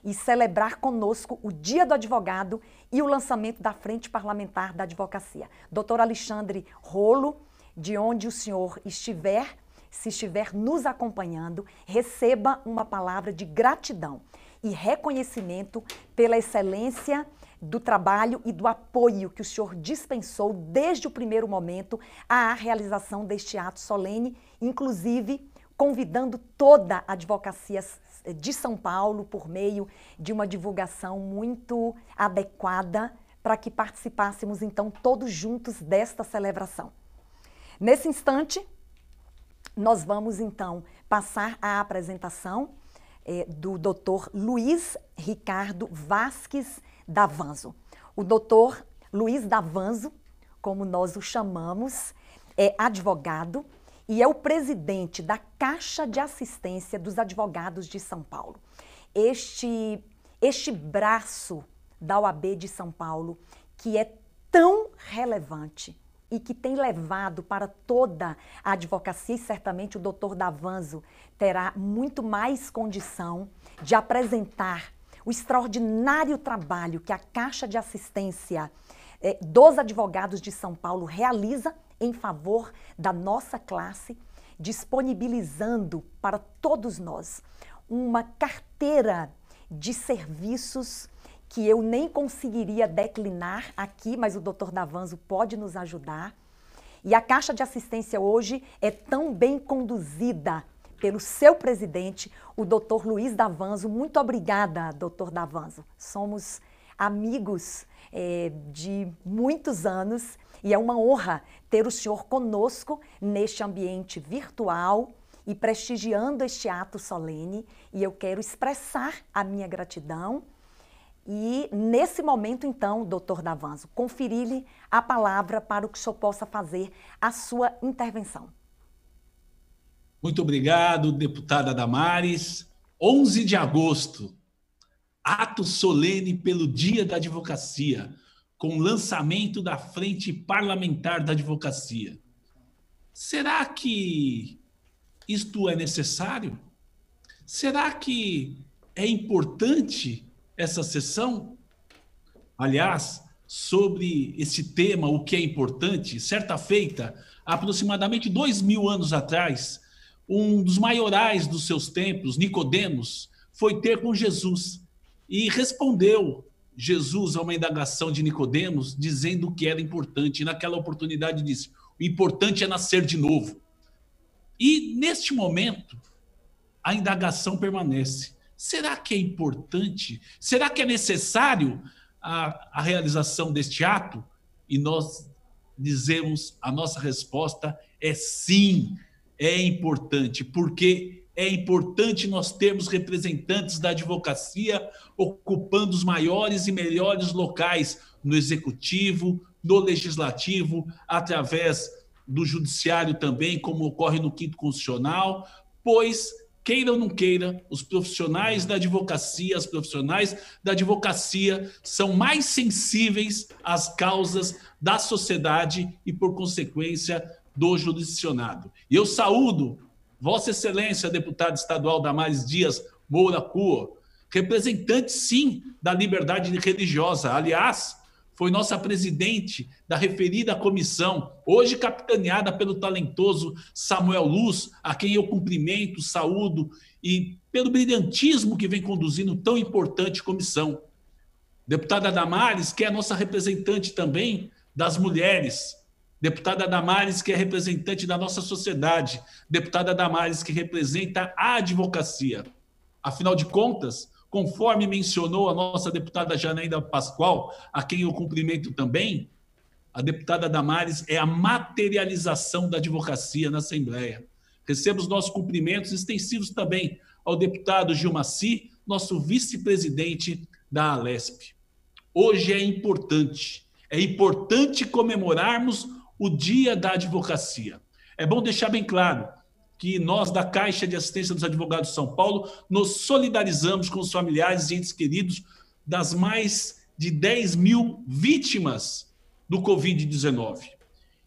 e celebrar conosco o Dia do Advogado e o lançamento da Frente Parlamentar da Advocacia. Doutor Alexandre Rolo, de onde o senhor estiver, se estiver nos acompanhando, receba uma palavra de gratidão e reconhecimento pela excelência do trabalho e do apoio que o senhor dispensou desde o primeiro momento à realização deste ato solene, inclusive convidando toda a advocacia de São Paulo por meio de uma divulgação muito adequada para que participássemos então todos juntos desta celebração. Nesse instante, nós vamos então passar a apresentação do Dr. Luiz Ricardo Vasques Davanzo. O Dr. Luiz Davanzo, como nós o chamamos, é advogado e é o presidente da Caixa de Assistência dos Advogados de São Paulo. Este braço da OAB de São Paulo, que é tão relevante e que tem levado para toda a advocacia, e certamente o doutor Davanzo terá muito mais condição de apresentar o extraordinário trabalho que a Caixa de Assistência dos Advogados de São Paulo realiza em favor da nossa classe, disponibilizando para todos nós uma carteira de serviços que eu nem conseguiria declinar aqui, mas o doutor Davanzo pode nos ajudar. E a Caixa de Assistência hoje é tão bem conduzida pelo seu presidente, o doutor Luiz Davanzo. Muito obrigada, doutor Davanzo. Somos amigos de muitos anos e é uma honra ter o senhor conosco neste ambiente virtual e prestigiando este ato solene. E eu quero expressar a minha gratidão. E, nesse momento, então, doutor Davanzo, conferir-lhe a palavra para o que o senhor possa fazer a sua intervenção. Muito obrigado, deputada Damares. 11 de agosto, ato solene pelo Dia da Advocacia, com lançamento da Frente Parlamentar da Advocacia. Será que isto é necessário? Será que é importante essa sessão? Aliás, sobre esse tema, o que é importante, certa feita, aproximadamente 2000 anos atrás, um dos maiorais dos seus tempos, Nicodemos, foi ter com Jesus e respondeu Jesus a uma indagação de Nicodemos, dizendo que era importante. E naquela oportunidade disse: o importante é nascer de novo. E neste momento, a indagação permanece. Será que é importante? Será que é necessário a realização deste ato? E nós dizemos, a nossa resposta é sim, é importante, porque é importante nós termos representantes da advocacia ocupando os maiores e melhores locais no executivo, no legislativo, através do judiciário também, como ocorre no 5º Constitucional, pois queira ou não queira, os profissionais da advocacia, as profissionais da advocacia são mais sensíveis às causas da sociedade e, por consequência, do jurisdicionado. E eu saúdo Vossa Excelência, deputada estadual Damares Dias Moura Coa, representante, sim, da liberdade religiosa. Aliás, foi nossa presidente da referida comissão, hoje capitaneada pelo talentoso Samuel Luz, a quem eu cumprimento, saúdo, e pelo brilhantismo que vem conduzindo tão importante comissão. Deputada Damares, que é a nossa representante também das mulheres. Deputada Damares, que é representante da nossa sociedade. Deputada Damares, que representa a advocacia. Afinal de contas, conforme mencionou a nossa deputada Janaína Pascoal, a quem eu cumprimento também, a deputada Damares é a materialização da advocacia na Assembleia. Recebo os nossos cumprimentos extensivos também ao deputado Gilmaci, nosso vice-presidente da Alesp. Hoje é importante comemorarmos o Dia da Advocacia. É bom deixar bem claro que nós, da Caixa de Assistência dos Advogados de São Paulo, nos solidarizamos com os familiares e entes queridos das mais de 10 mil vítimas do Covid-19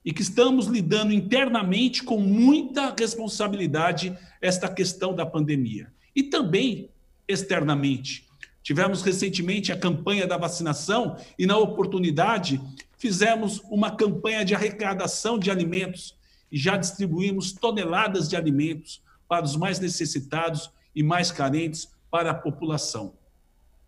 e que estamos lidando internamente com muita responsabilidade esta questão da pandemia. E também externamente. Tivemos recentemente a campanha da vacinação e, na oportunidade, fizemos uma campanha de arrecadação de alimentos e já distribuímos toneladas de alimentos para os mais necessitados e mais carentes para a população.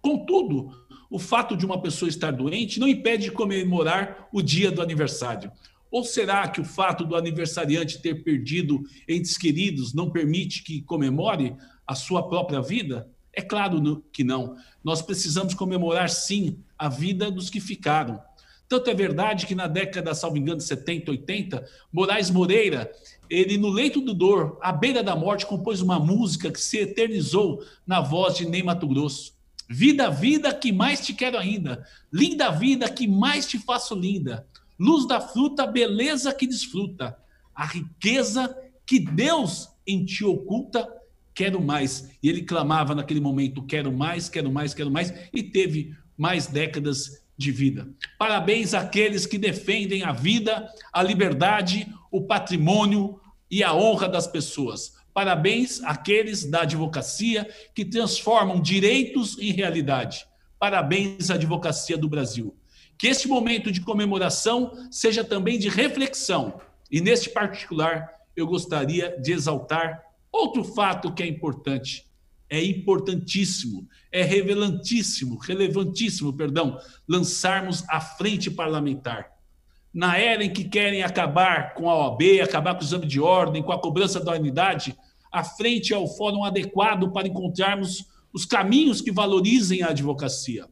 Contudo, o fato de uma pessoa estar doente não impede de comemorar o dia do aniversário. Ou será que o fato do aniversariante ter perdido entes queridos não permite que comemore a sua própria vida? É claro que não. Nós precisamos comemorar, sim, a vida dos que ficaram. Tanto é verdade que na década, salvo engano, 70, 80, Moraes Moreira, ele no leito do dor, à beira da morte, compôs uma música que se eternizou na voz de Ney Matogrosso. Vida, vida, que mais te quero ainda. Linda vida, que mais te faço linda. Luz da fruta, beleza que desfruta. A riqueza que Deus em ti oculta, quero mais. E ele clamava naquele momento, quero mais, quero mais, quero mais, e teve mais décadas de vida. Parabéns àqueles que defendem a vida, a liberdade, o patrimônio e a honra das pessoas. Parabéns àqueles da advocacia que transformam direitos em realidade. Parabéns à advocacia do Brasil. Que este momento de comemoração seja também de reflexão. E neste particular, eu gostaria de exaltar outro fato que é importante. É importantíssimo, é relevantíssimo, lançarmos a frente parlamentar. Na era em que querem acabar com a OAB, acabar com o exame de ordem, com a cobrança da unidade, a frente é o fórum adequado para encontrarmos os caminhos que valorizem a advocacia.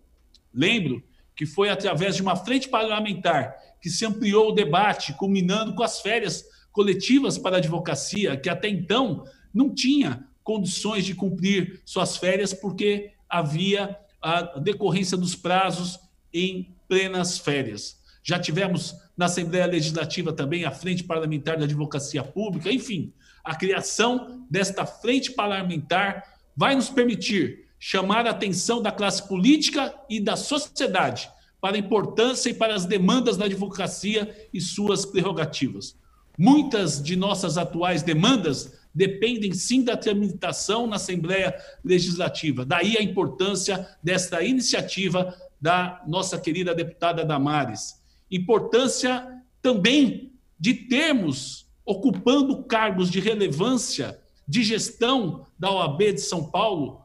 Lembro que foi através de uma frente parlamentar que se ampliou o debate, culminando com as férias coletivas para a advocacia, que até então não tinha condições de cumprir suas férias porque havia a decorrência dos prazos em plenas férias. Já tivemos na Assembleia Legislativa também a Frente Parlamentar da Advocacia Pública, enfim, a criação desta frente parlamentar vai nos permitir chamar a atenção da classe política e da sociedade para a importância e para as demandas da advocacia e suas prerrogativas. Muitas de nossas atuais demandas dependem, sim, da tramitação na Assembleia Legislativa. Daí a importância desta iniciativa da nossa querida deputada Damares. Importância também de termos, ocupando cargos de relevância de gestão da OAB de São Paulo,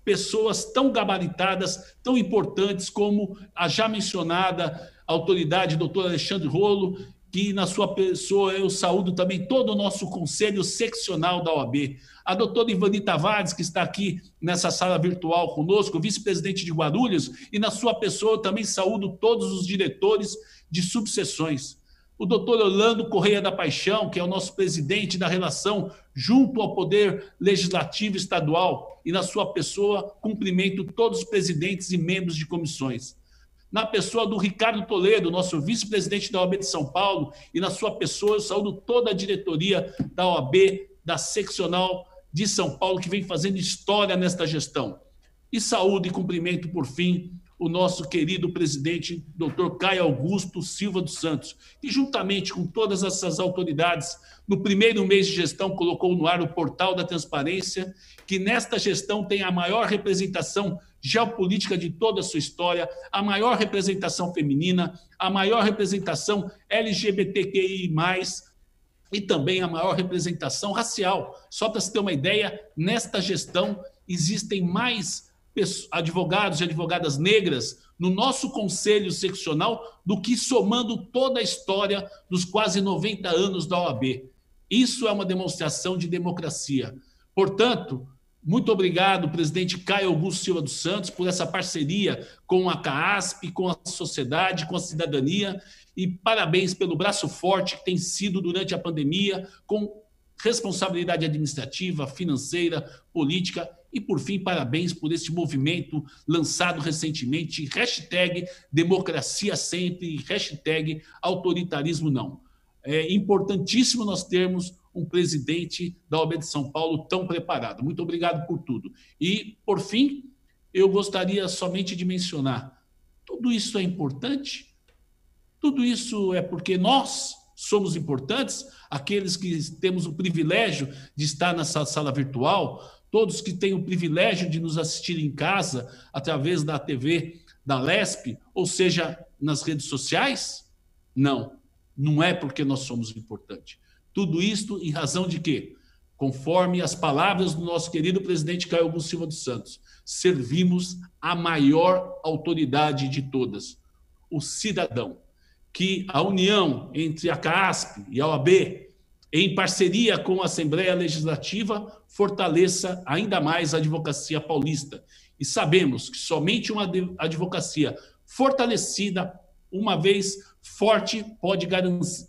pessoas tão gabaritadas, tão importantes como a já mencionada autoridade, doutor Alexandre Rolo, que na sua pessoa eu saúdo também todo o nosso conselho seccional da OAB. A doutora Ivani Tavares, que está aqui nessa sala virtual conosco, vice-presidente de Guarulhos, e na sua pessoa eu também saúdo todos os diretores de subseções. O doutor Orlando Correia da Paixão, que é o nosso presidente da relação junto ao Poder Legislativo Estadual, e na sua pessoa cumprimento todos os presidentes e membros de comissões. Na pessoa do Ricardo Toledo, nosso vice-presidente da OAB de São Paulo, e na sua pessoa eu saúdo toda a diretoria da OAB, da seccional de São Paulo, que vem fazendo história nesta gestão. E saúdo e cumprimento, por fim, o nosso querido presidente, Dr. Caio Augusto Silva dos Santos, que juntamente com todas essas autoridades, no primeiro mês de gestão, colocou no ar o Portal da Transparência, que nesta gestão tem a maior representação geopolítica de toda a sua história, a maior representação feminina, a maior representação LGBTQI+, e também a maior representação racial. Só para se ter uma ideia, nesta gestão existem mais advogados e advogadas negras no nosso conselho seccional do que somando toda a história dos quase 90 anos da OAB. Isso é uma demonstração de democracia. Portanto, muito obrigado, presidente Caio Augusto Silva dos Santos, por essa parceria com a CAASP, com a sociedade, com a cidadania, e parabéns pelo braço forte que tem sido durante a pandemia, com responsabilidade administrativa, financeira, política, e, por fim, parabéns por esse movimento lançado recentemente, #democracia sempre, #autoritarismo não. É importantíssimo nós termos um presidente da OAB de São Paulo tão preparado. Muito obrigado por tudo. E, por fim, eu gostaria somente de mencionar, tudo isso é importante? Tudo isso é porque nós somos importantes, aqueles que temos o privilégio de estar nessa sala virtual, todos que têm o privilégio de nos assistir em casa, através da TV da LESP, ou seja, nas redes sociais? Não, não é porque nós somos importantes. Tudo isto em razão de quê? Conforme as palavras do nosso querido presidente Caio Augusto Silva dos Santos, servimos a maior autoridade de todas, o cidadão. Que a união entre a CAASP e a OAB, em parceria com a Assembleia Legislativa, fortaleça ainda mais a advocacia paulista. E sabemos que somente uma advocacia fortalecida, uma vez forte, pode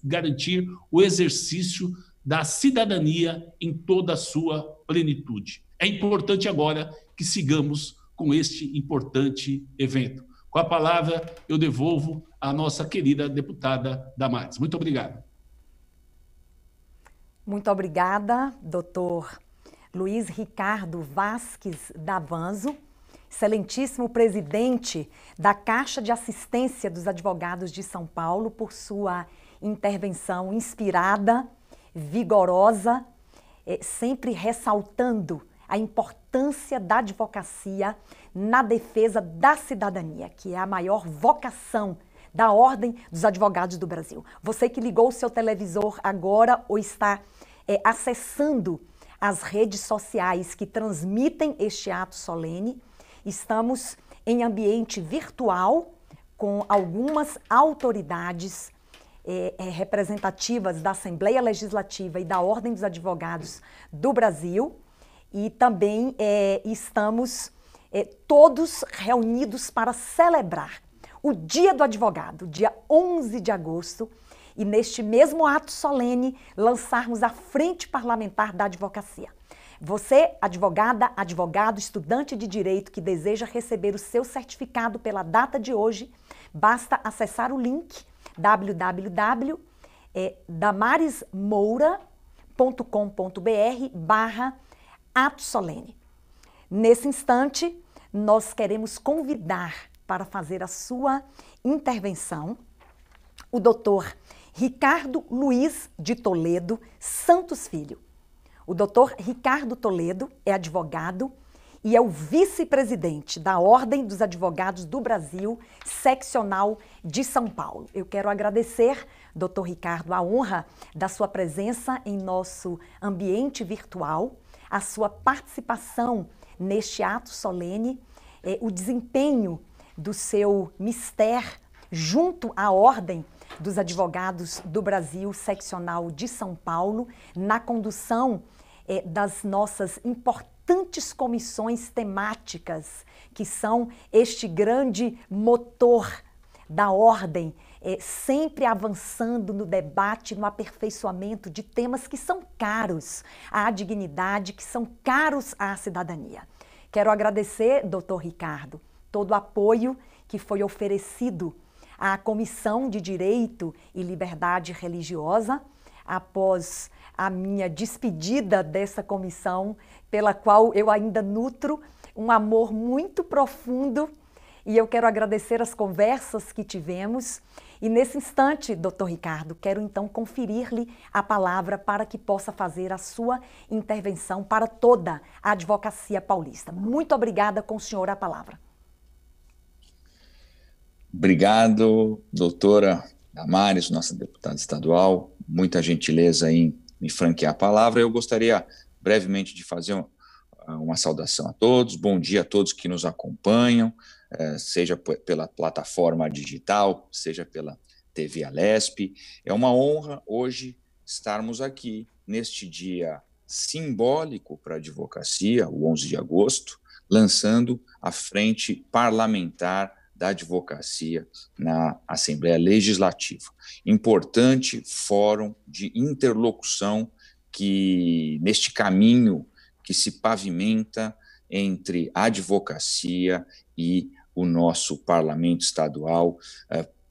garantir o exercício da cidadania em toda a sua plenitude. É importante agora que sigamos com este importante evento. Com a palavra, eu devolvo à nossa querida deputada Damares. Muito obrigado. Muito obrigada, doutor Luiz Ricardo Vasques Davanzo, excelentíssimo presidente da Caixa de Assistência dos Advogados de São Paulo, por sua intervenção inspirada, vigorosa, sempre ressaltando a importância da advocacia na defesa da cidadania, que é a maior vocação da Ordem dos Advogados do Brasil. Você que ligou o seu televisor agora ou está acessando as redes sociais que transmitem este ato solene, estamos em ambiente virtual com algumas autoridades representativas da Assembleia Legislativa e da Ordem dos Advogados do Brasil, e também estamos todos reunidos para celebrar o Dia do Advogado, dia 11 de agosto, e neste mesmo ato solene lançarmos a Frente Parlamentar da Advocacia. Você, advogada, advogado, estudante de direito que deseja receber o seu certificado pela data de hoje, basta acessar o link www.damaresmoura.com.br/ato solene. Nesse instante, nós queremos convidar para fazer a sua intervenção o doutor Ricardo Luiz de Toledo Santos Filho. O doutor Ricardo Toledo é advogado e é o vice-presidente da Ordem dos Advogados do Brasil, seccional de São Paulo. Eu quero agradecer, doutor Ricardo, a honra da sua presença em nosso ambiente virtual, a sua participação neste ato solene, o desempenho do seu mistério junto à Ordem dos Advogados do Brasil, seccional de São Paulo, na condução das nossas importantes comissões temáticas, que são este grande motor da Ordem, sempre avançando no debate, no aperfeiçoamento de temas que são caros à dignidade, que são caros à cidadania. Quero agradecer, doutor Ricardo, todo o apoio que foi oferecido à Comissão de Direito e Liberdade Religiosa, após a minha despedida dessa comissão, pela qual eu ainda nutro um amor muito profundo e eu quero agradecer as conversas que tivemos. E nesse instante, doutor Ricardo, quero então conferir-lhe a palavra para que possa fazer a sua intervenção para toda a advocacia paulista. Muito obrigada, com o senhor a palavra. Obrigado, doutora Damares, nossa deputada estadual. Muita gentileza em me franquear a palavra. Eu gostaria brevemente de fazer uma saudação a todos. Bom dia a todos que nos acompanham, seja pela plataforma digital, seja pela TV Alesp. É uma honra hoje estarmos aqui neste dia simbólico para a advocacia, o 11 de agosto, lançando a Frente Parlamentar da Advocacia na Assembleia Legislativa. Importante fórum de interlocução que, neste caminho que se pavimenta entre a advocacia e o nosso parlamento estadual,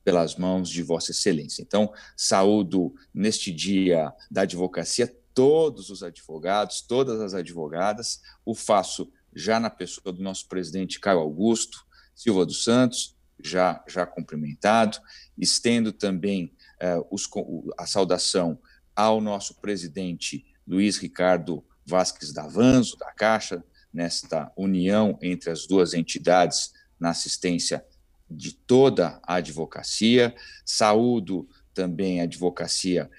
pelas mãos de Vossa Excelência. Então, saúdo neste dia da advocacia todos os advogados, todas as advogadas, o faço já na pessoa do nosso presidente Caio Augusto Silva dos Santos, já cumprimentado, estendo também a saudação ao nosso presidente Luiz Ricardo Vasques Davanzo, da Caixa, nesta união entre as duas entidades na assistência de toda a advocacia. Saúdo também a advocacia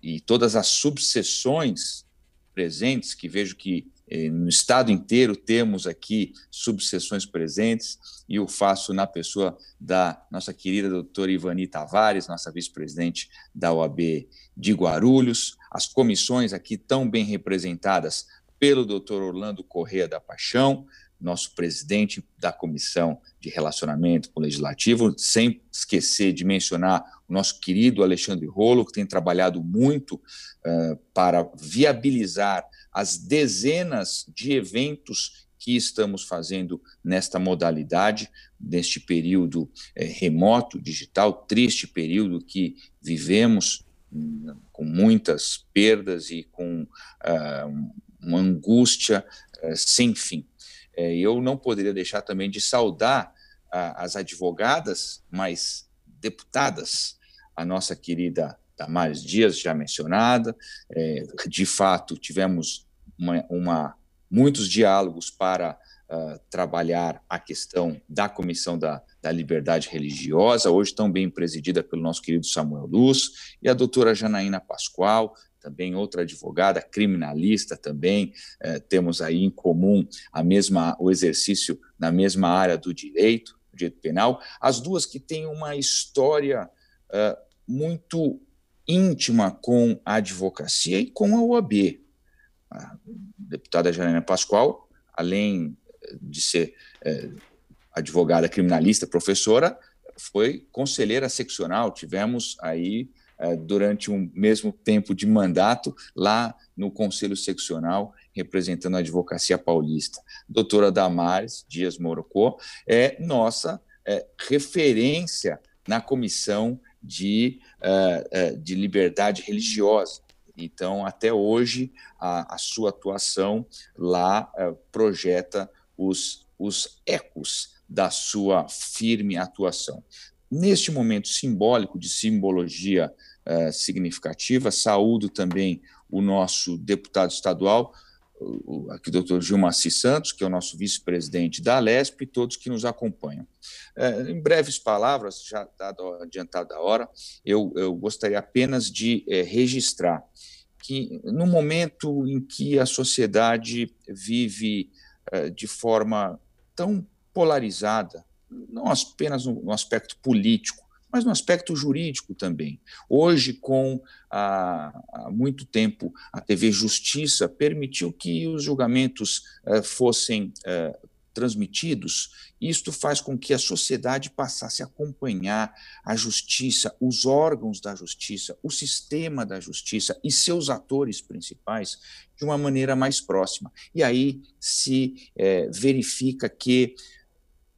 e todas as subseções presentes, que vejo que no estado inteiro temos aqui subseções presentes, e o faço na pessoa da nossa querida doutora Ivani Tavares, nossa vice-presidente da OAB de Guarulhos, as comissões aqui tão bem representadas pelo doutor Orlando Corrêa da Paixão, nosso presidente da Comissão de Relacionamento com o Legislativo, sem esquecer de mencionar o nosso querido Alexandre Rolo, que tem trabalhado muito para viabilizar as dezenas de eventos que estamos fazendo nesta modalidade, neste período remoto, digital, triste período que vivemos, com muitas perdas e com uma angústia sem fim. Eu não poderia deixar também de saudar as advogadas, mas deputadas, a nossa querida Damares Dias, já mencionada. De fato, tivemos muitos diálogos para trabalhar a questão da Comissão da Liberdade Religiosa, hoje tão bem presidida pelo nosso querido Samuel Luz, e a doutora Janaína Pascoal, também outra advogada, criminalista também, temos aí em comum o exercício na mesma área do direito penal, as duas que têm uma história muito íntima com a advocacia e com a OAB. A deputada Janaína Pascoal, além de ser advogada criminalista, professora, foi conselheira seccional, tivemos aí durante um mesmo tempo de mandato lá no Conselho Seccional, representando a advocacia paulista. Doutora Damares Dias Morocco é nossa referência na Comissão de Liberdade Religiosa. Então, até hoje, a sua atuação lá projeta os ecos da sua firme atuação. Neste momento simbólico, de simbologia significativa, saúdo também o nosso deputado estadual, aqui o doutor Gilmaci Santos, que é o nosso vice-presidente da Alesp, e todos que nos acompanham. Em breves palavras, já dado adiantada a hora, eu gostaria apenas de registrar que, no momento em que a sociedade vive de forma tão polarizada, não apenas no aspecto político, mas no aspecto jurídico também. Hoje, há muito tempo, a TV Justiça permitiu que os julgamentos fossem transmitidos. Isto faz com que a sociedade passasse a acompanhar a justiça, os órgãos da justiça, o sistema da justiça e seus atores principais de uma maneira mais próxima. E aí se verifica que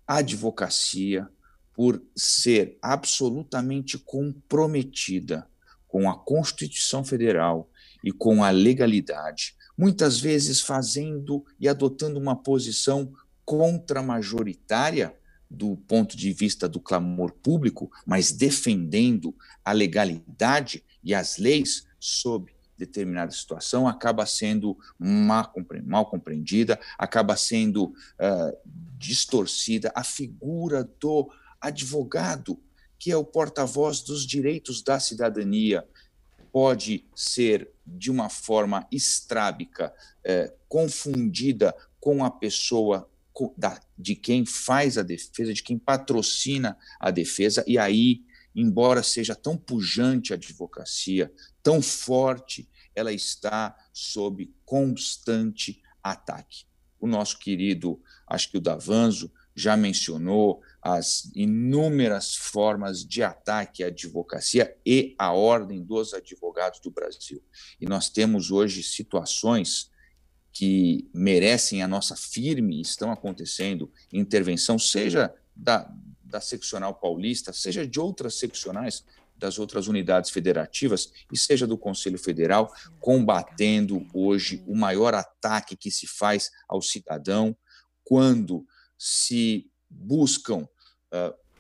a advocacia, por ser absolutamente comprometida com a Constituição Federal e com a legalidade, muitas vezes fazendo e adotando uma posição contramajoritária do ponto de vista do clamor público, mas defendendo a legalidade e as leis sob determinada situação, acaba sendo mal compreendida, acaba sendo distorcida. A figura do advogado, que é o porta-voz dos direitos da cidadania, pode ser, de uma forma estrábica, confundida com a pessoa de quem faz a defesa, de quem patrocina a defesa, e aí, embora seja tão pujante a advocacia, tão forte, ela está sob constante ataque. O nosso querido, acho que o Davanzo, já mencionou as inúmeras formas de ataque à advocacia e à ordem dos advogados do Brasil. E nós temos hoje situações que merecem a nossa firme, estão acontecendo, intervenção, seja da seccional paulista, seja de outras seccionais das outras unidades federativas, e seja do Conselho Federal, combatendo hoje o maior ataque que se faz ao cidadão quando se buscam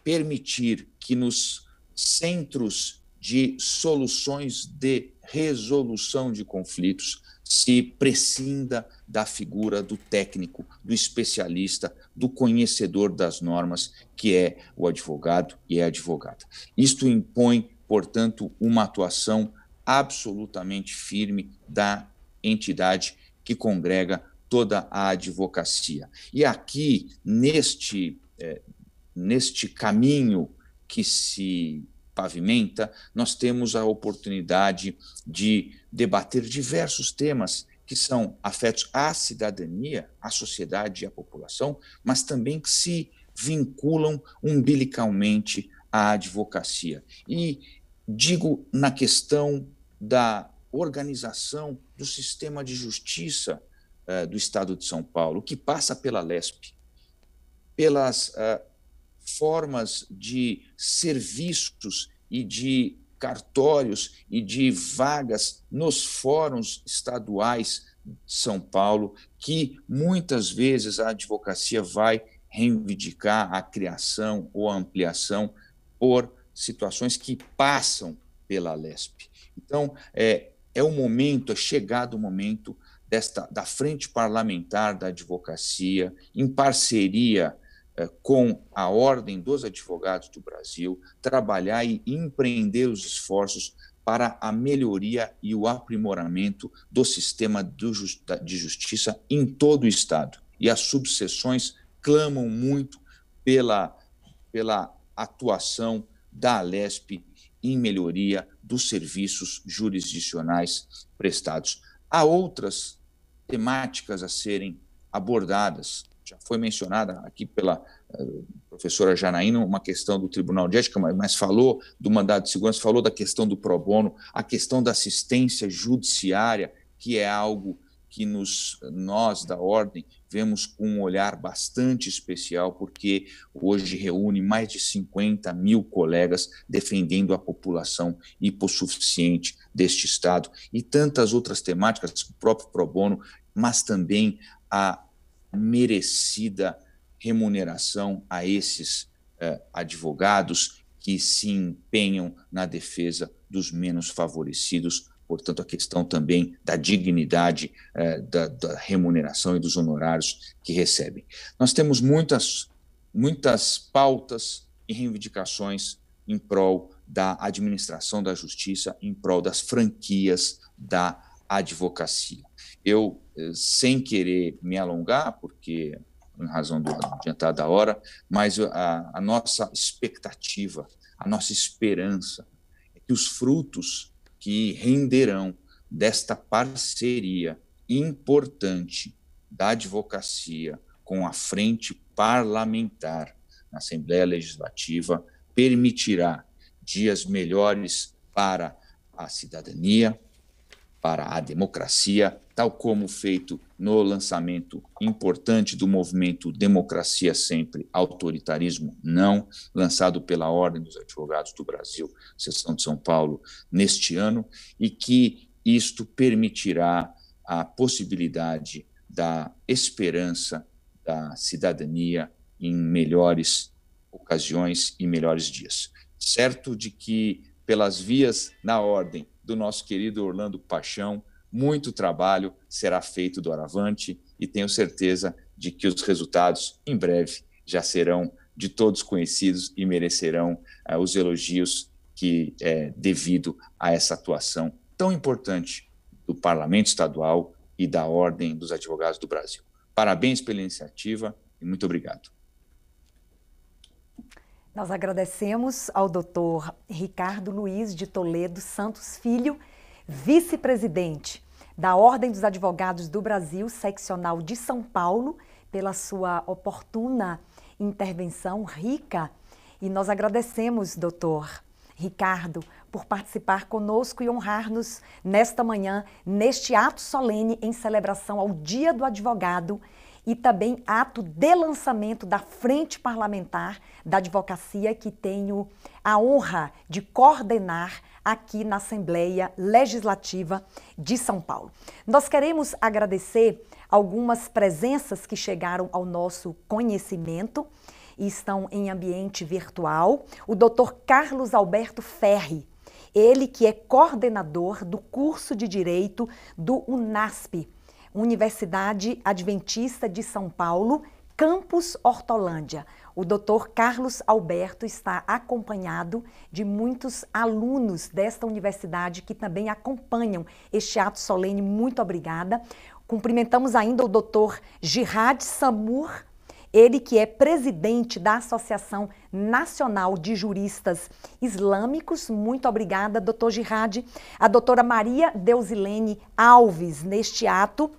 permitir que nos centros de soluções de resolução de conflitos se prescinda da figura do técnico, do especialista, do conhecedor das normas, que é o advogado e é a advogada. Isto impõe, portanto, uma atuação absolutamente firme da entidade que congrega toda a advocacia. E aqui, neste caminho que se pavimenta, nós temos a oportunidade de debater diversos temas que são afetos à cidadania, à sociedade e à população, mas também que se vinculam umbilicalmente à advocacia. E digo na questão da organização do sistema de justiça do Estado de São Paulo, que passa pela LESP, pelas formas de serviços e de cartórios e de vagas nos fóruns estaduais de São Paulo, que muitas vezes a advocacia vai reivindicar a criação ou a ampliação por situações que passam pela LESP. Então, é chegado o momento da Frente Parlamentar da Advocacia, em parceria com a Ordem dos Advogados do Brasil, trabalhar e empreender os esforços para a melhoria e o aprimoramento do sistema de justiça em todo o Estado. E as subseções clamam muito pela atuação da Alesp em melhoria dos serviços jurisdicionais prestados. Há outras temáticas a serem abordadas. Já foi mencionada aqui pela professora Janaína uma questão do Tribunal de Ética, mas falou do mandado de segurança, falou da questão do pro bono, a questão da assistência judiciária, que é algo que nós da Ordem vemos com um olhar bastante especial, porque hoje reúne mais de 50 mil colegas defendendo a população hipossuficiente deste Estado e tantas outras temáticas, o próprio pro bono, mas também a merecida remuneração a esses advogados que se empenham na defesa dos menos favorecidos, portanto, a questão também da dignidade da remuneração e dos honorários que recebem. Nós temos muitas pautas e reivindicações em prol da administração da justiça, em prol das franquias da advocacia. Eu, sem querer me alongar, porque em razão do adiantado da hora, mas a nossa expectativa, a nossa esperança é que os frutos que renderão desta parceria importante da advocacia com a frente parlamentar na Assembleia Legislativa permitirá dias melhores para a cidadania, para a democracia, tal como feito no lançamento importante do movimento Democracia Sempre, Autoritarismo Não, lançado pela Ordem dos Advogados do Brasil, seção de São Paulo, neste ano, e que isto permitirá a possibilidade da esperança da cidadania em melhores ocasiões e melhores dias. Certo de que, pelas vias na ordem do nosso querido Orlando Paixão, muito trabalho será feito doravante e tenho certeza de que os resultados, em breve, já serão de todos conhecidos e merecerão os elogios que é devido a essa atuação tão importante do Parlamento Estadual e da Ordem dos Advogados do Brasil. Parabéns pela iniciativa e muito obrigado. Nós agradecemos ao doutor Ricardo Luiz de Toledo Santos Filho, vice-presidente da Ordem dos Advogados do Brasil, seccional de São Paulo, pela sua oportuna intervenção rica. E nós agradecemos, doutor Ricardo, por participar conosco e honrar-nos nesta manhã, neste ato solene em celebração ao Dia do Advogado e também ato de lançamento da Frente Parlamentar da Advocacia, que tenho a honra de coordenar aqui na Assembleia Legislativa de São Paulo. Nós queremos agradecer algumas presenças que chegaram ao nosso conhecimento e estão em ambiente virtual. O Dr. Carlos Alberto Ferri, ele que é coordenador do curso de Direito do UNASP, Universidade Adventista de São Paulo, Campus Hortolândia. O Dr. Carlos Alberto está acompanhado de muitos alunos desta universidade que também acompanham este ato solene. Muito obrigada. Cumprimentamos ainda o Dr. Jihad Samur, ele que é presidente da Associação Nacional de Juristas Islâmicos. Muito obrigada, doutor Jihad. A doutora Maria Deusilene Alves, neste ato,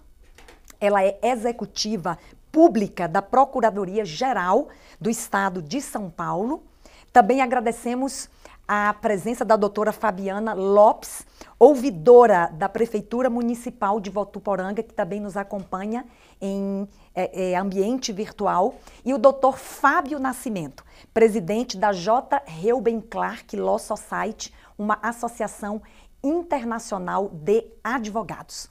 ela é executiva pública da Procuradoria-Geral do Estado de São Paulo. Também agradecemos a presença da doutora Fabiana Lopes, ouvidora da Prefeitura Municipal de Votuporanga, que também nos acompanha em ambiente virtual, e o doutor Fábio Nascimento, presidente da J. Reuben Clark Law Society, uma associação internacional de advogados.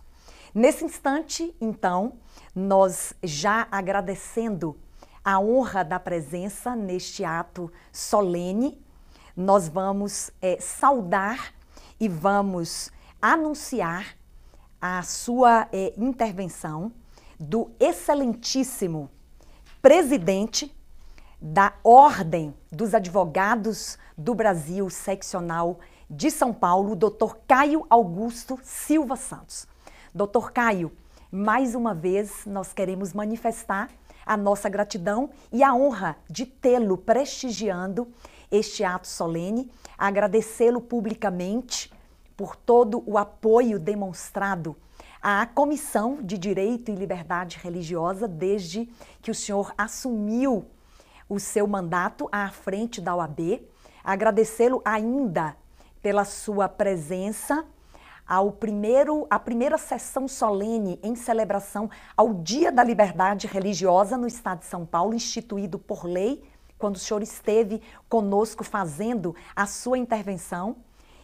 Nesse instante, então, nós já agradecendo a honra da presença neste ato solene, nós vamos saudar e vamos anunciar a sua intervenção do excelentíssimo presidente da Ordem dos Advogados do Brasil, seccional de São Paulo, Dr. Caio Augusto Silva Santos. Dr. Caio, mais uma vez nós queremos manifestar a nossa gratidão e a honra de tê-lo prestigiando este ato solene, agradecê-lo publicamente por todo o apoio demonstrado à Comissão de Direito e Liberdade Religiosa desde que o senhor assumiu o seu mandato à frente da OAB, agradecê-lo ainda pela sua presença à primeira sessão solene em celebração ao Dia da Liberdade Religiosa no Estado de São Paulo, instituído por lei, quando o senhor esteve conosco fazendo a sua intervenção.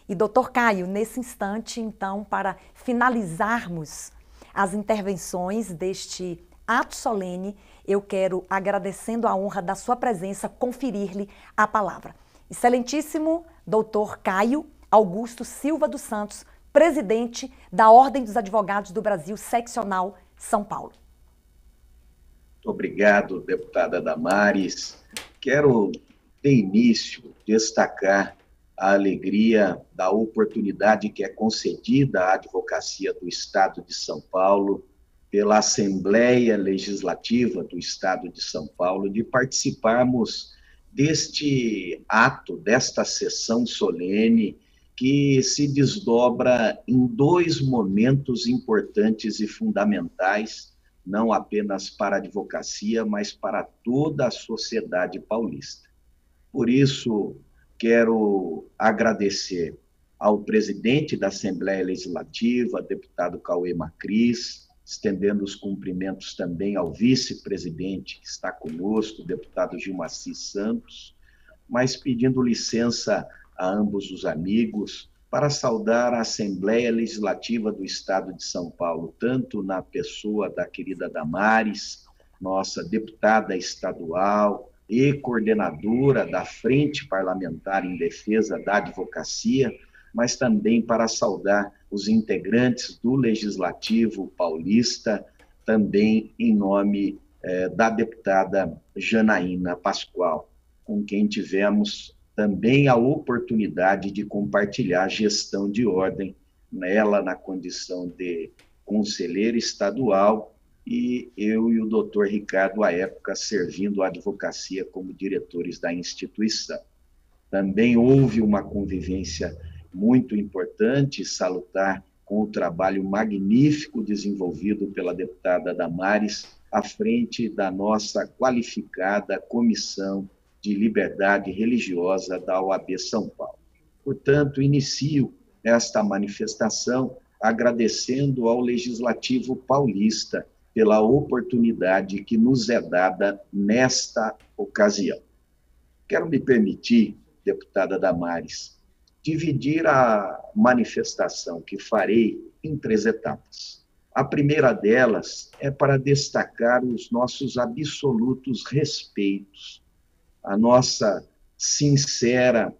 E, doutor Caio, nesse instante, então, para finalizarmos as intervenções deste ato solene, eu quero, agradecendo a honra da sua presença, conferir-lhe a palavra. Excelentíssimo doutor Caio Augusto Silva dos Santos, presidente da Ordem dos Advogados do Brasil, seccional São Paulo. Muito obrigado, deputada Damares. Quero, de início, destacar a alegria da oportunidade que é concedida à Advocacia do Estado de São Paulo, pela Assembleia Legislativa do Estado de São Paulo, de participarmos deste ato, desta sessão solene, que se desdobra em dois momentos importantes e fundamentais, não apenas para a advocacia, mas para toda a sociedade paulista. Por isso, quero agradecer ao presidente da Assembleia Legislativa, deputado Cauê Macris, estendendo os cumprimentos também ao vice-presidente que está conosco, o deputado Gilmaci Santos, mas pedindo licença a ambos os amigos para saudar a Assembleia Legislativa do Estado de São Paulo, tanto na pessoa da querida Damares, nossa deputada estadual e coordenadora da Frente Parlamentar em Defesa da Advocacia, mas também para saudar os integrantes do Legislativo paulista, também em nome da deputada Janaína Pascoal, com quem tivemos também a oportunidade de compartilhar a gestão de ordem, ela na condição de conselheira estadual e eu e o doutor Ricardo, à época, servindo a advocacia como diretores da instituição. Também houve uma convivência muito importante e salutar com o trabalho magnífico desenvolvido pela deputada Damares à frente da nossa qualificada Comissão de Liberdade Religiosa da OAB São Paulo. Portanto, inicio esta manifestação agradecendo ao Legislativo paulista pela oportunidade que nos é dada nesta ocasião. Quero me permitir, deputada Damares, dividir a manifestação que farei em 3 etapas. A primeira delas é para destacar os nossos absolutos respeitos, a nossa sincera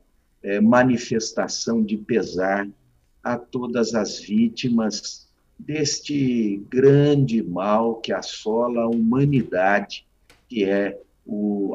manifestação de pesar a todas as vítimas deste grande mal que assola a humanidade, que é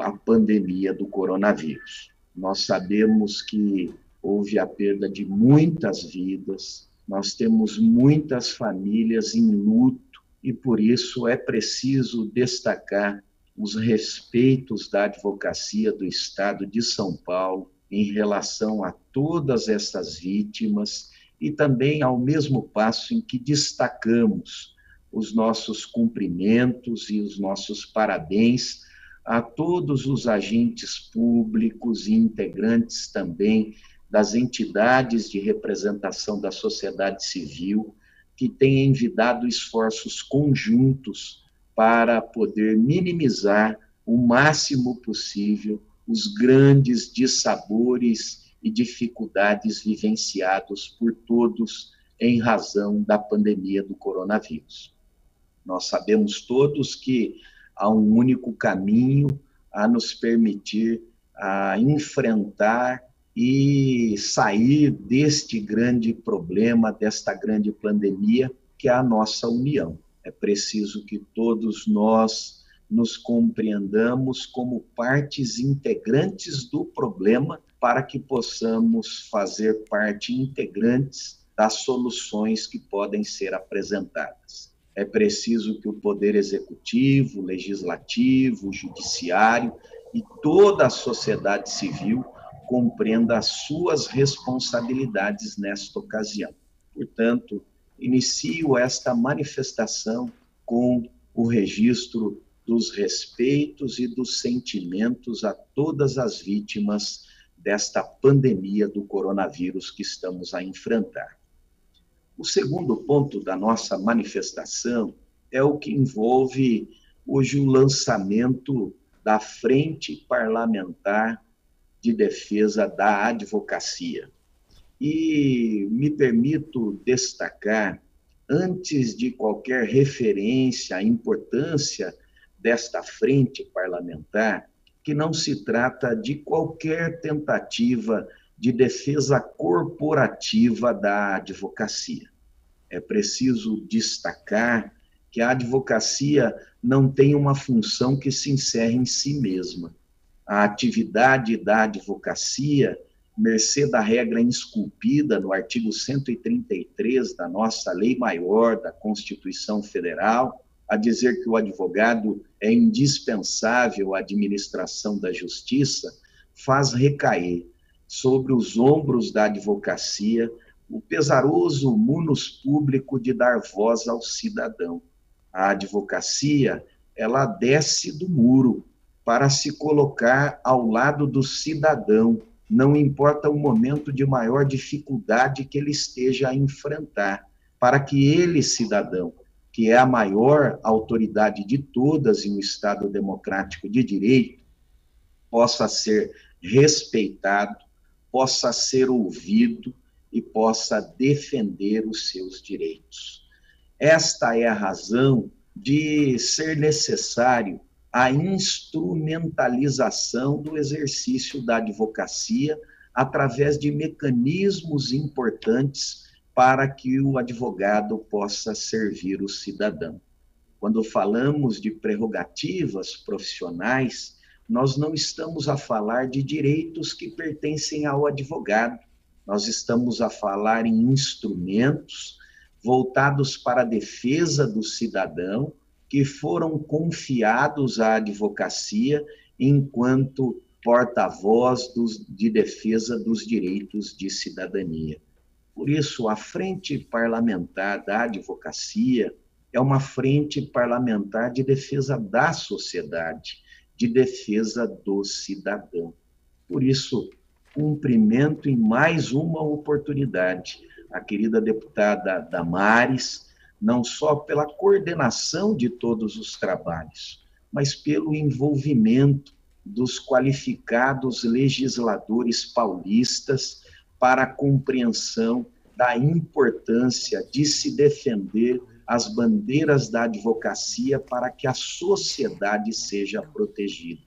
a pandemia do coronavírus. Nós sabemos que houve a perda de muitas vidas, nós temos muitas famílias em luto e, por isso, é preciso destacar os respeitos da advocacia do Estado de São Paulo em relação a todas essas vítimas e também ao mesmo passo em que destacamos os nossos cumprimentos e os nossos parabéns a todos os agentes públicos e integrantes também das entidades de representação da sociedade civil que têm envidado esforços conjuntos para poder minimizar o máximo possível os grandes dissabores e dificuldades vivenciados por todos em razão da pandemia do coronavírus. Nós sabemos todos que há um único caminho a nos permitir enfrentar e sair deste grande problema, desta grande pandemia, que é a nossa união. É preciso que todos nós nos compreendamos como partes integrantes do problema para que possamos fazer parte integrantes das soluções que podem ser apresentadas. É preciso que o Poder Executivo, Legislativo, Judiciário e toda a sociedade civil compreenda as suas responsabilidades nesta ocasião. Portanto, inicio esta manifestação com o registro dos respeitos e dos sentimentos a todas as vítimas desta pandemia do coronavírus que estamos a enfrentar. O segundo ponto da nossa manifestação é o que envolve hoje o lançamento da Frente Parlamentar de Defesa da Advocacia. E me permito destacar, antes de qualquer referência à importância desta frente parlamentar, que não se trata de qualquer tentativa de defesa corporativa da advocacia. É preciso destacar que a advocacia não tem uma função que se encerre em si mesma. A atividade da advocacia, mercê da regra esculpida no artigo 133 da nossa Lei Maior da Constituição Federal, a dizer que o advogado é indispensável à administração da justiça, faz recair sobre os ombros da advocacia o pesaroso munus público de dar voz ao cidadão. A advocacia, ela desce do muro para se colocar ao lado do cidadão, não importa o momento de maior dificuldade que ele esteja a enfrentar, para que ele, cidadão, que é a maior autoridade de todas em um Estado democrático de direito, possa ser respeitado, possa ser ouvido e possa defender os seus direitos. Esta é a razão de ser necessário a instrumentalização do exercício da advocacia através de mecanismos importantes para que o advogado possa servir o cidadão. Quando falamos de prerrogativas profissionais, nós não estamos a falar de direitos que pertencem ao advogado, nós estamos a falar em instrumentos voltados para a defesa do cidadão, que foram confiados à advocacia enquanto porta-voz de defesa dos direitos de cidadania. Por isso, a Frente Parlamentar da Advocacia é uma frente parlamentar de defesa da sociedade, de defesa do cidadão. Por isso, cumprimento em mais uma oportunidade a querida deputada Damares, não só pela coordenação de todos os trabalhos, mas pelo envolvimento dos qualificados legisladores paulistas para a compreensão da importância de se defender as bandeiras da advocacia para que a sociedade seja protegida.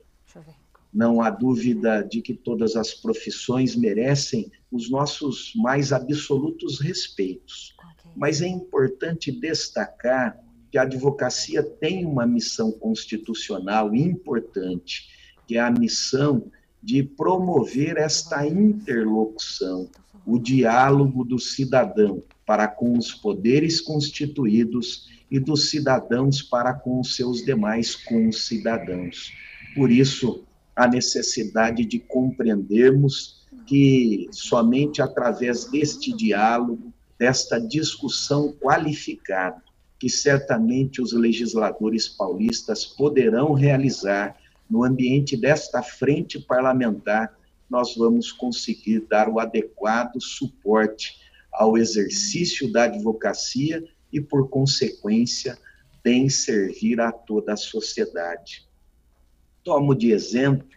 Não há dúvida de que todas as profissões merecem os nossos mais absolutos respeitos, mas é importante destacar que a advocacia tem uma missão constitucional importante, que é a missão de promover esta interlocução, o diálogo do cidadão para com os poderes constituídos e dos cidadãos para com os seus demais concidadãos. Por isso, a necessidade de compreendermos que somente através deste diálogo, desta discussão qualificada, que certamente os legisladores paulistas poderão realizar no ambiente desta frente parlamentar, nós vamos conseguir dar o adequado suporte ao exercício da advocacia e, por consequência, bem servir a toda a sociedade. Tomo de exemplo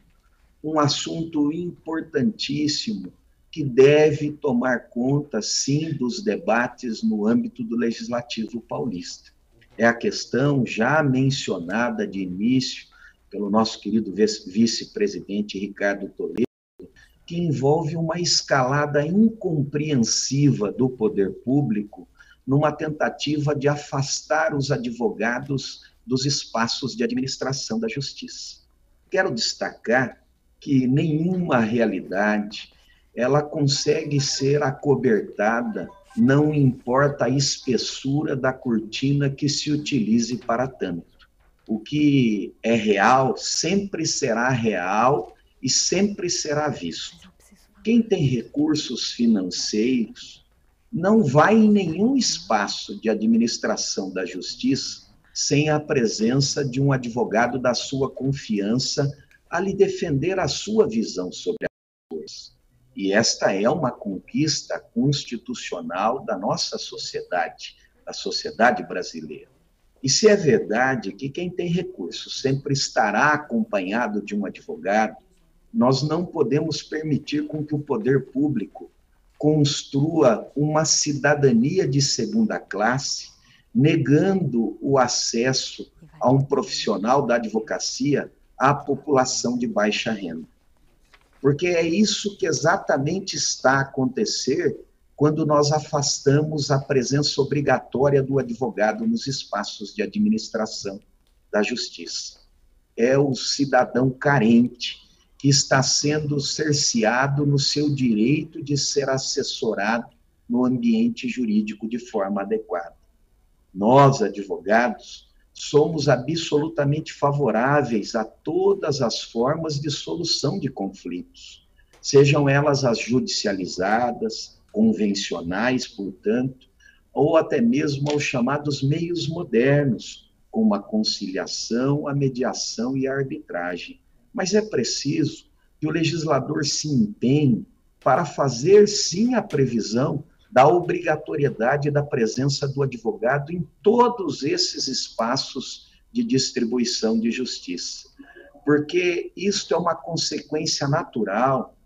um assunto importantíssimo que deve tomar conta, sim, dos debates no âmbito do Legislativo paulista. É a questão já mencionada de início pelo nosso querido vice-presidente Ricardo Toledo, que envolve uma escalada incompreensiva do poder público numa tentativa de afastar os advogados dos espaços de administração da justiça. Quero destacar que nenhuma realidade ela consegue ser acobertada, não importa a espessura da cortina que se utilize para tanto. O que é real sempre será real e sempre será visto. Quem tem recursos financeiros não vai em nenhum espaço de administração da justiça sem a presença de um advogado da sua confiança a lhe defender a sua visão sobre as coisas. E esta é uma conquista constitucional da nossa sociedade, da sociedade brasileira. E se é verdade que quem tem recursos sempre estará acompanhado de um advogado, nós não podemos permitir com que o poder público construa uma cidadania de segunda classe, negando o acesso a um profissional da advocacia à população de baixa renda. Porque é isso que exatamente está a acontecer quando nós afastamos a presença obrigatória do advogado nos espaços de administração da justiça. É o cidadão carente que está sendo cerceado no seu direito de ser assessorado no ambiente jurídico de forma adequada. Nós, advogados, somos absolutamente favoráveis a todas as formas de solução de conflitos, sejam elas as judicializadas, convencionais, portanto, ou até mesmo aos chamados meios modernos, como a conciliação, a mediação e a arbitragem. Mas é preciso que o legislador se empenhe para fazer, sim, a previsão da obrigatoriedade da presença do advogado em todos esses espaços de distribuição de justiça. Porque isto é uma consequência natural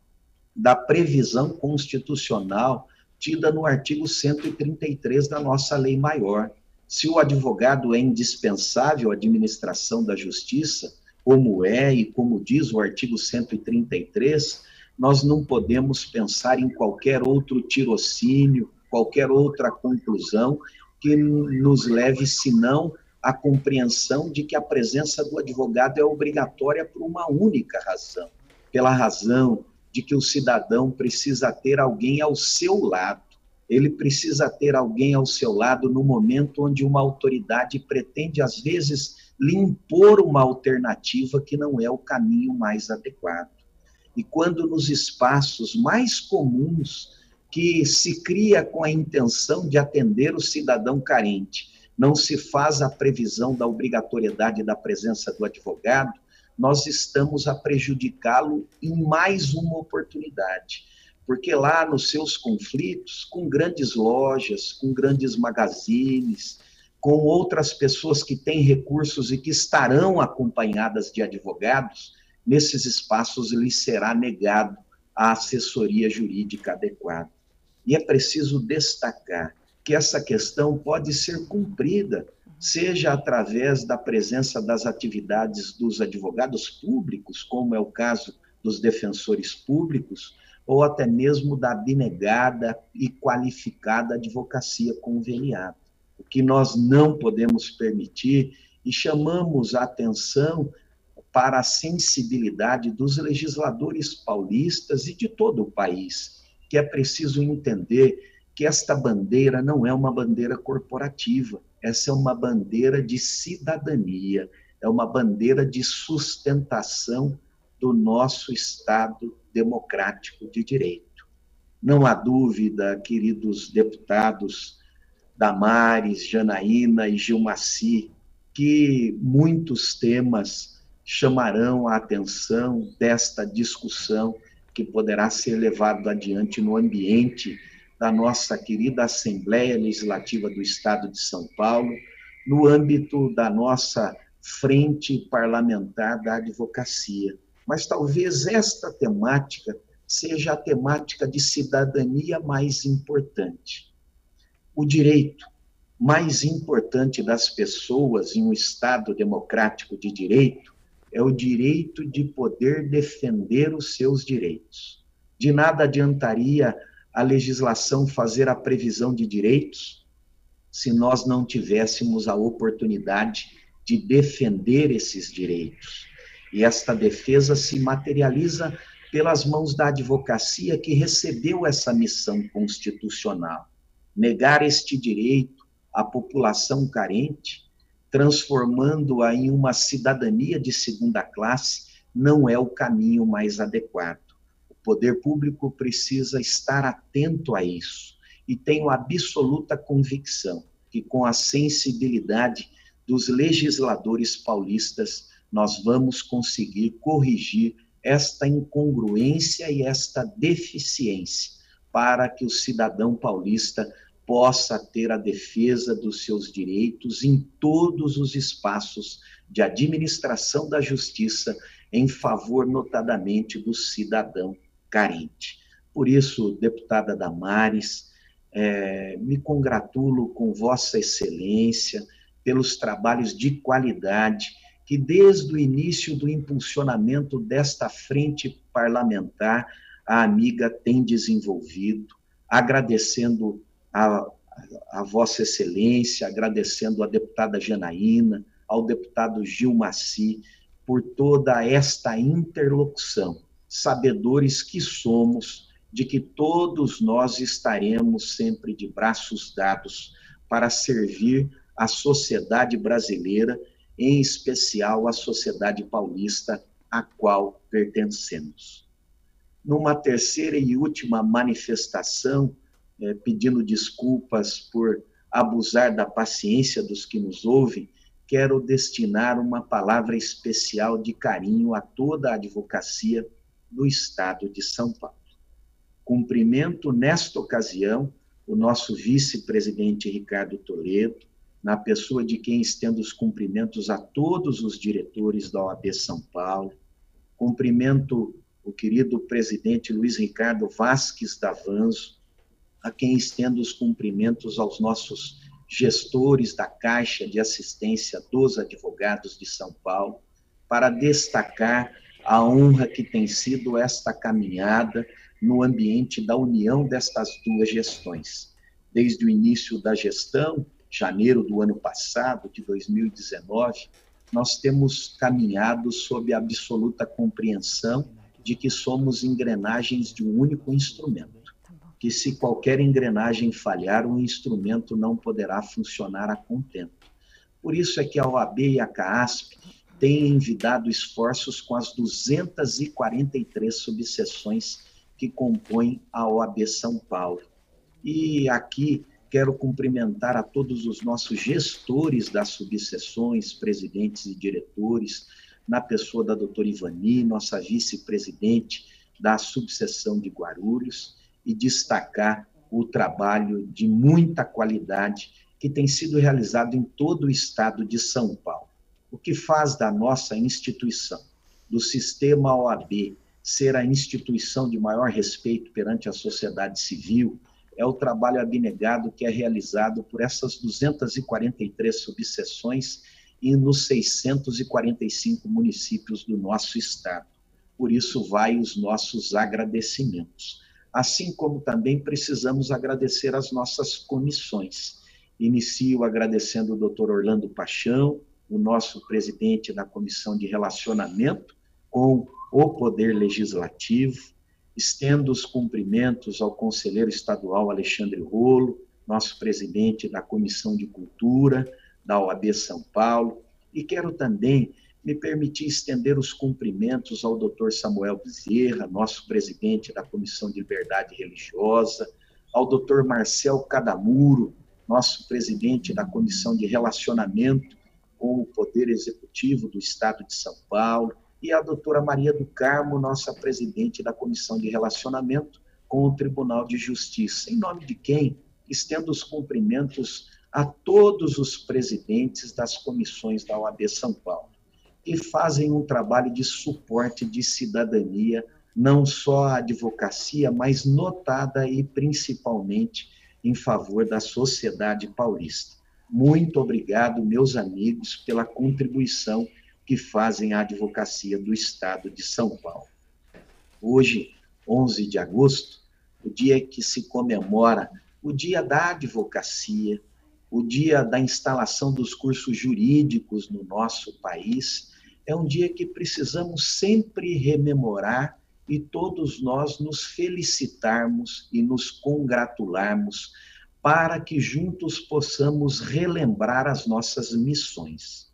da previsão constitucional tida no artigo 133 da nossa lei maior. Se o advogado é indispensável à administração da justiça, como é e como diz o artigo 133, nós não podemos pensar em qualquer outro tirocínio, qualquer outra conclusão que nos leve, senão, à compreensão de que a presença do advogado é obrigatória por uma única razão, pela razão de que o cidadão precisa ter alguém ao seu lado. Ele precisa ter alguém ao seu lado no momento onde uma autoridade pretende, às vezes, lhe impor uma alternativa que não é o caminho mais adequado. E quando nos espaços mais comuns, que se cria com a intenção de atender o cidadão carente, não se faz a previsão da obrigatoriedade da presença do advogado, nós estamos a prejudicá-lo em mais uma oportunidade. Porque lá nos seus conflitos, com grandes lojas, com grandes magazines, com outras pessoas que têm recursos e que estarão acompanhadas de advogados, nesses espaços lhe será negado a assessoria jurídica adequada. E é preciso destacar que essa questão pode ser cumprida, seja através da presença das atividades dos advogados públicos, como é o caso dos defensores públicos, ou até mesmo da abnegada e qualificada advocacia conveniada. O que nós não podemos permitir, e chamamos a atenção para a sensibilidade dos legisladores paulistas e de todo o país, que é preciso entender que esta bandeira não é uma bandeira corporativa, essa é uma bandeira de cidadania, é uma bandeira de sustentação do nosso Estado democrático de direito. Não há dúvida, queridos deputados Damares, Janaína e Gilmacy, que muitos temas chamarão a atenção desta discussão que poderá ser levado adiante no ambiente da nossa querida Assembleia Legislativa do Estado de São Paulo, no âmbito da nossa Frente Parlamentar da Advocacia. Mas talvez esta temática seja a temática de cidadania mais importante. O direito mais importante das pessoas em um Estado democrático de direito é o direito de poder defender os seus direitos. De nada adiantaria a legislação fazer a previsão de direitos se nós não tivéssemos a oportunidade de defender esses direitos. E esta defesa se materializa pelas mãos da advocacia, que recebeu essa missão constitucional. Negar este direito à população carente, transformando-a em uma cidadania de segunda classe, não é o caminho mais adequado. O poder público precisa estar atento a isso. E tenho absoluta convicção que, com a sensibilidade dos legisladores paulistas, nós vamos conseguir corrigir esta incongruência e esta deficiência para que o cidadão paulista possa ter a defesa dos seus direitos em todos os espaços de administração da justiça, em favor, notadamente, do cidadão carente. Por isso, deputada Damares, me congratulo com Vossa Excelência pelos trabalhos de qualidade que, desde o início do impulsionamento desta frente parlamentar, a amiga tem desenvolvido, agradecendo a Vossa Excelência, agradecendo a deputada Janaína, ao deputado Gilmacy, por toda esta interlocução, sabedores que somos de que todos nós estaremos sempre de braços dados para servir a sociedade brasileira, em especial a sociedade paulista, à qual pertencemos. Numa terceira e última manifestação, pedindo desculpas por abusar da paciência dos que nos ouvem, quero destinar uma palavra especial de carinho a toda a advocacia do Estado de São Paulo. Cumprimento, nesta ocasião, o nosso vice-presidente Ricardo Toledo, na pessoa de quem estendo os cumprimentos a todos os diretores da OAB São Paulo. Cumprimento o querido presidente Luiz Ricardo Vasques Davanzo, a quem estendo os cumprimentos aos nossos gestores da Caixa de Assistência dos Advogados de São Paulo, para destacar a honra que tem sido esta caminhada no ambiente da união destas duas gestões. Desde o início da gestão, janeiro do ano passado, de 2019, nós temos caminhado sob a absoluta compreensão de que somos engrenagens de um único instrumento, que se qualquer engrenagem falhar, o instrumento não poderá funcionar a contento. Por isso é que a OAB e a CAASP têm envidado esforços com as 243 subseções que compõem a OAB São Paulo. E aqui quero cumprimentar a todos os nossos gestores das subseções, presidentes e diretores, na pessoa da doutora Ivani, nossa vice-presidente da subseção de Guarulhos, e destacar o trabalho de muita qualidade que tem sido realizado em todo o estado de São Paulo. O que faz da nossa instituição, do sistema OAB, ser a instituição de maior respeito perante a sociedade civil, é o trabalho abnegado que é realizado por essas 243 subseções e nos 645 municípios do nosso estado. Por isso, vai os nossos agradecimentos. Assim como também precisamos agradecer as nossas comissões. Inicio agradecendo o doutor Orlando Paixão, o nosso presidente da Comissão de Relacionamento com o Poder Legislativo. Estendo os cumprimentos ao conselheiro estadual Alexandre Rolo, nosso presidente da Comissão de Cultura da OAB São Paulo, e quero também me permitir estender os cumprimentos ao Dr. Samuel Bezerra, nosso presidente da Comissão de Liberdade Religiosa, ao Dr. Marcel Cadamuro, nosso presidente da Comissão de Relacionamento com o Poder Executivo do Estado de São Paulo, e a doutora Maria do Carmo, nossa presidente da Comissão de Relacionamento com o Tribunal de Justiça. Em nome de quem estendo os cumprimentos a todos os presidentes das comissões da OAB São Paulo, que fazem um trabalho de suporte de cidadania, não só à advocacia, mas notada e principalmente em favor da sociedade paulista. Muito obrigado, meus amigos, pela contribuição que fazem à advocacia do Estado de São Paulo. Hoje, 11 de agosto, o dia que se comemora o Dia da Advocacia, o dia da instalação dos cursos jurídicos no nosso país, é um dia que precisamos sempre rememorar e todos nós nos felicitarmos e nos congratularmos para que juntos possamos relembrar as nossas missões.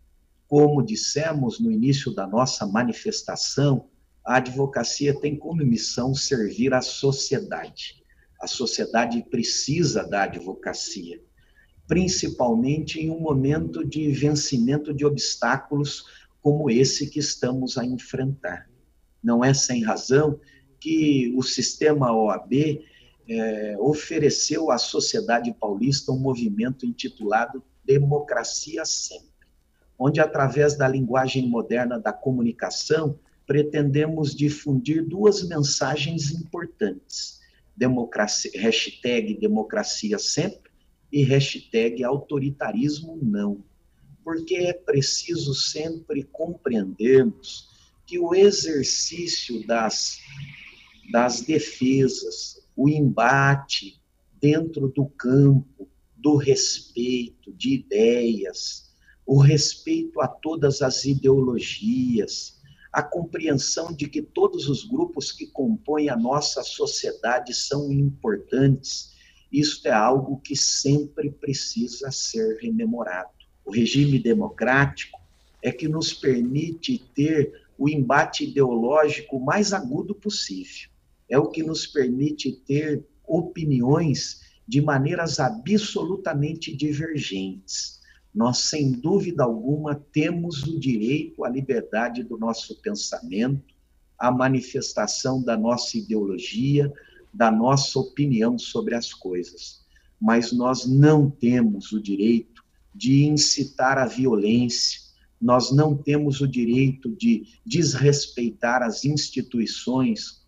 Como dissemos no início da nossa manifestação, a advocacia tem como missão servir a sociedade. A sociedade precisa da advocacia, principalmente em um momento de vencimento de obstáculos como esse que estamos a enfrentar. Não é sem razão que o sistema OAB ofereceu à sociedade paulista um movimento intitulado Democracia Sempre, onde, através da linguagem moderna da comunicação, pretendemos difundir duas mensagens importantes: hashtag Democracia Sempre e hashtag Autoritarismo Não, porque é preciso sempre compreendermos que o exercício das defesas, o embate dentro do campo do respeito de ideias, o respeito a todas as ideologias, a compreensão de que todos os grupos que compõem a nossa sociedade são importantes, isto é algo que sempre precisa ser rememorado. O regime democrático é que nos permite ter o embate ideológico mais agudo possível. É o que nos permite ter opiniões de maneiras absolutamente divergentes. Nós, sem dúvida alguma, temos o direito à liberdade do nosso pensamento, à manifestação da nossa ideologia, da nossa opinião sobre as coisas. Mas nós não temos o direito de incitar a violência, nós não temos o direito de desrespeitar as instituições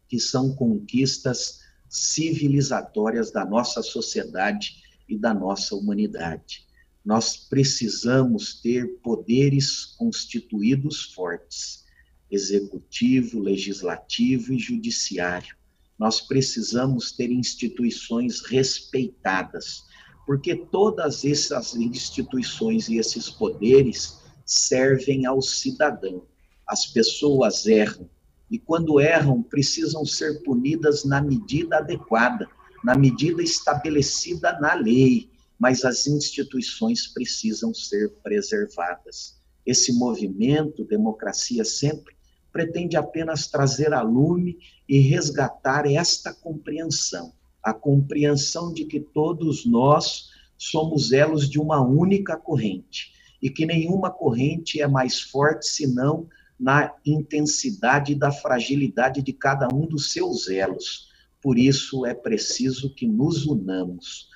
que são conquistas civilizatórias da nossa sociedade e da nossa humanidade. Nós precisamos ter poderes constituídos fortes, executivo, legislativo e judiciário. Nós precisamos ter instituições respeitadas, porque todas essas instituições e esses poderes servem ao cidadão. As pessoas erram, e quando erram, precisam ser punidas na medida adequada, na medida estabelecida na lei, mas as instituições precisam ser preservadas. Esse movimento, Democracia Sempre, pretende apenas trazer a lume e resgatar esta compreensão, a compreensão de que todos nós somos elos de uma única corrente, e que nenhuma corrente é mais forte senão na intensidade da fragilidade de cada um dos seus elos. Por isso é preciso que nos unamos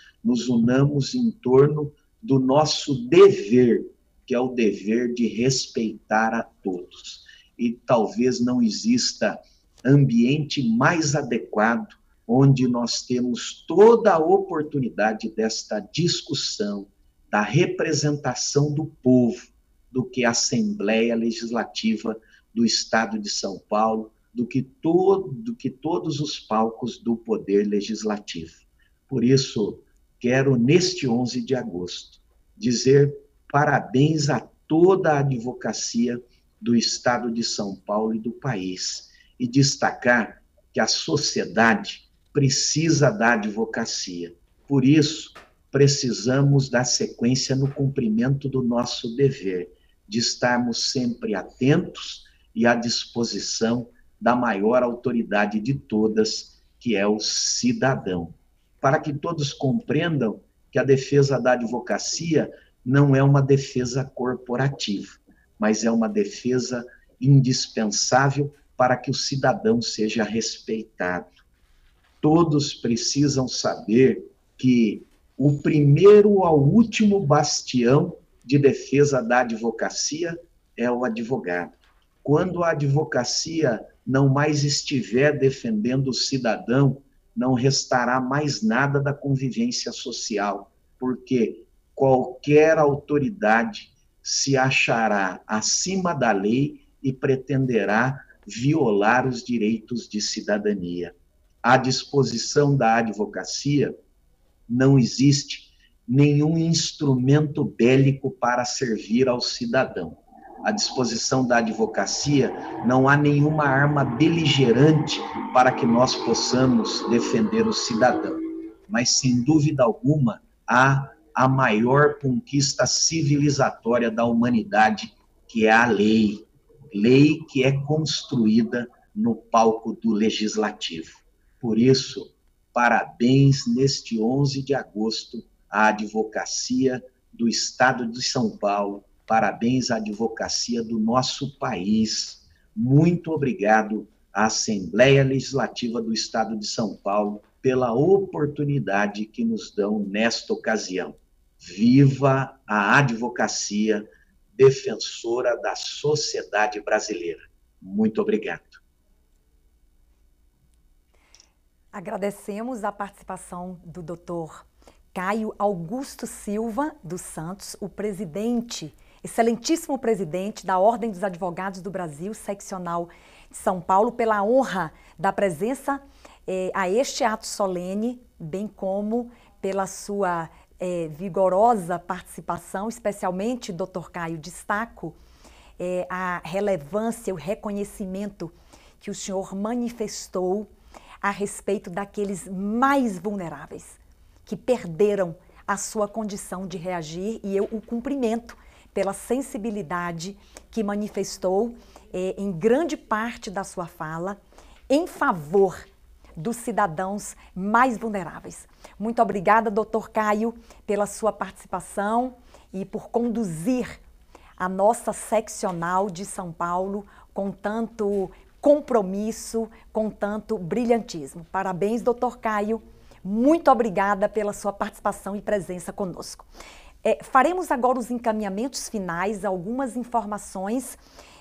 em torno do nosso dever, que é o dever de respeitar a todos. E talvez não exista ambiente mais adequado onde nós temos toda a oportunidade desta discussão, da representação do povo, do que a Assembleia Legislativa do Estado de São Paulo, do que todos os palcos do Poder Legislativo. Por isso, quero, neste 11 de agosto, dizer parabéns a toda a advocacia do Estado de São Paulo e do país, e destacar que a sociedade precisa da advocacia. Por isso, precisamos dar sequência no cumprimento do nosso dever, de estarmos sempre atentos e à disposição da maior autoridade de todas, que é o cidadão. Para que todos compreendam que a defesa da advocacia não é uma defesa corporativa, mas é uma defesa indispensável para que o cidadão seja respeitado. Todos precisam saber que o primeiro ao último bastião de defesa da advocacia é o advogado. Quando a advocacia não mais estiver defendendo o cidadão, não restará mais nada da convivência social, porque qualquer autoridade se achará acima da lei e pretenderá violar os direitos de cidadania. À disposição da advocacia não existe nenhum instrumento bélico para servir ao cidadão. À disposição da advocacia não há nenhuma arma beligerante para que nós possamos defender o cidadão. Mas, sem dúvida alguma, há a maior conquista civilizatória da humanidade, que é a lei. Lei que é construída no palco do legislativo. Por isso, parabéns neste 11 de agosto à advocacia do Estado de São Paulo, parabéns à advocacia do nosso país. Muito obrigado à Assembleia Legislativa do Estado de São Paulo pela oportunidade que nos dão nesta ocasião. Viva a advocacia, defensora da sociedade brasileira. Muito obrigado. Agradecemos a participação do Dr. Caio Augusto Silva dos Santos, o presidente, excelentíssimo presidente da Ordem dos Advogados do Brasil, seccional de São Paulo, pela honra da presença a este ato solene, bem como pela sua vigorosa participação, especialmente, Dr. Caio, destaco a relevância, o reconhecimento que o senhor manifestou a respeito daqueles mais vulneráveis, que perderam a sua condição de reagir, e eu o cumprimento pela sensibilidade que manifestou em grande parte da sua fala em favor dos cidadãos mais vulneráveis. Muito obrigada, Dr. Caio, pela sua participação e por conduzir a nossa seccional de São Paulo com tanto compromisso, com tanto brilhantismo. Parabéns, Dr. Caio. Muito obrigada pela sua participação e presença conosco. Faremos agora os encaminhamentos finais, algumas informações,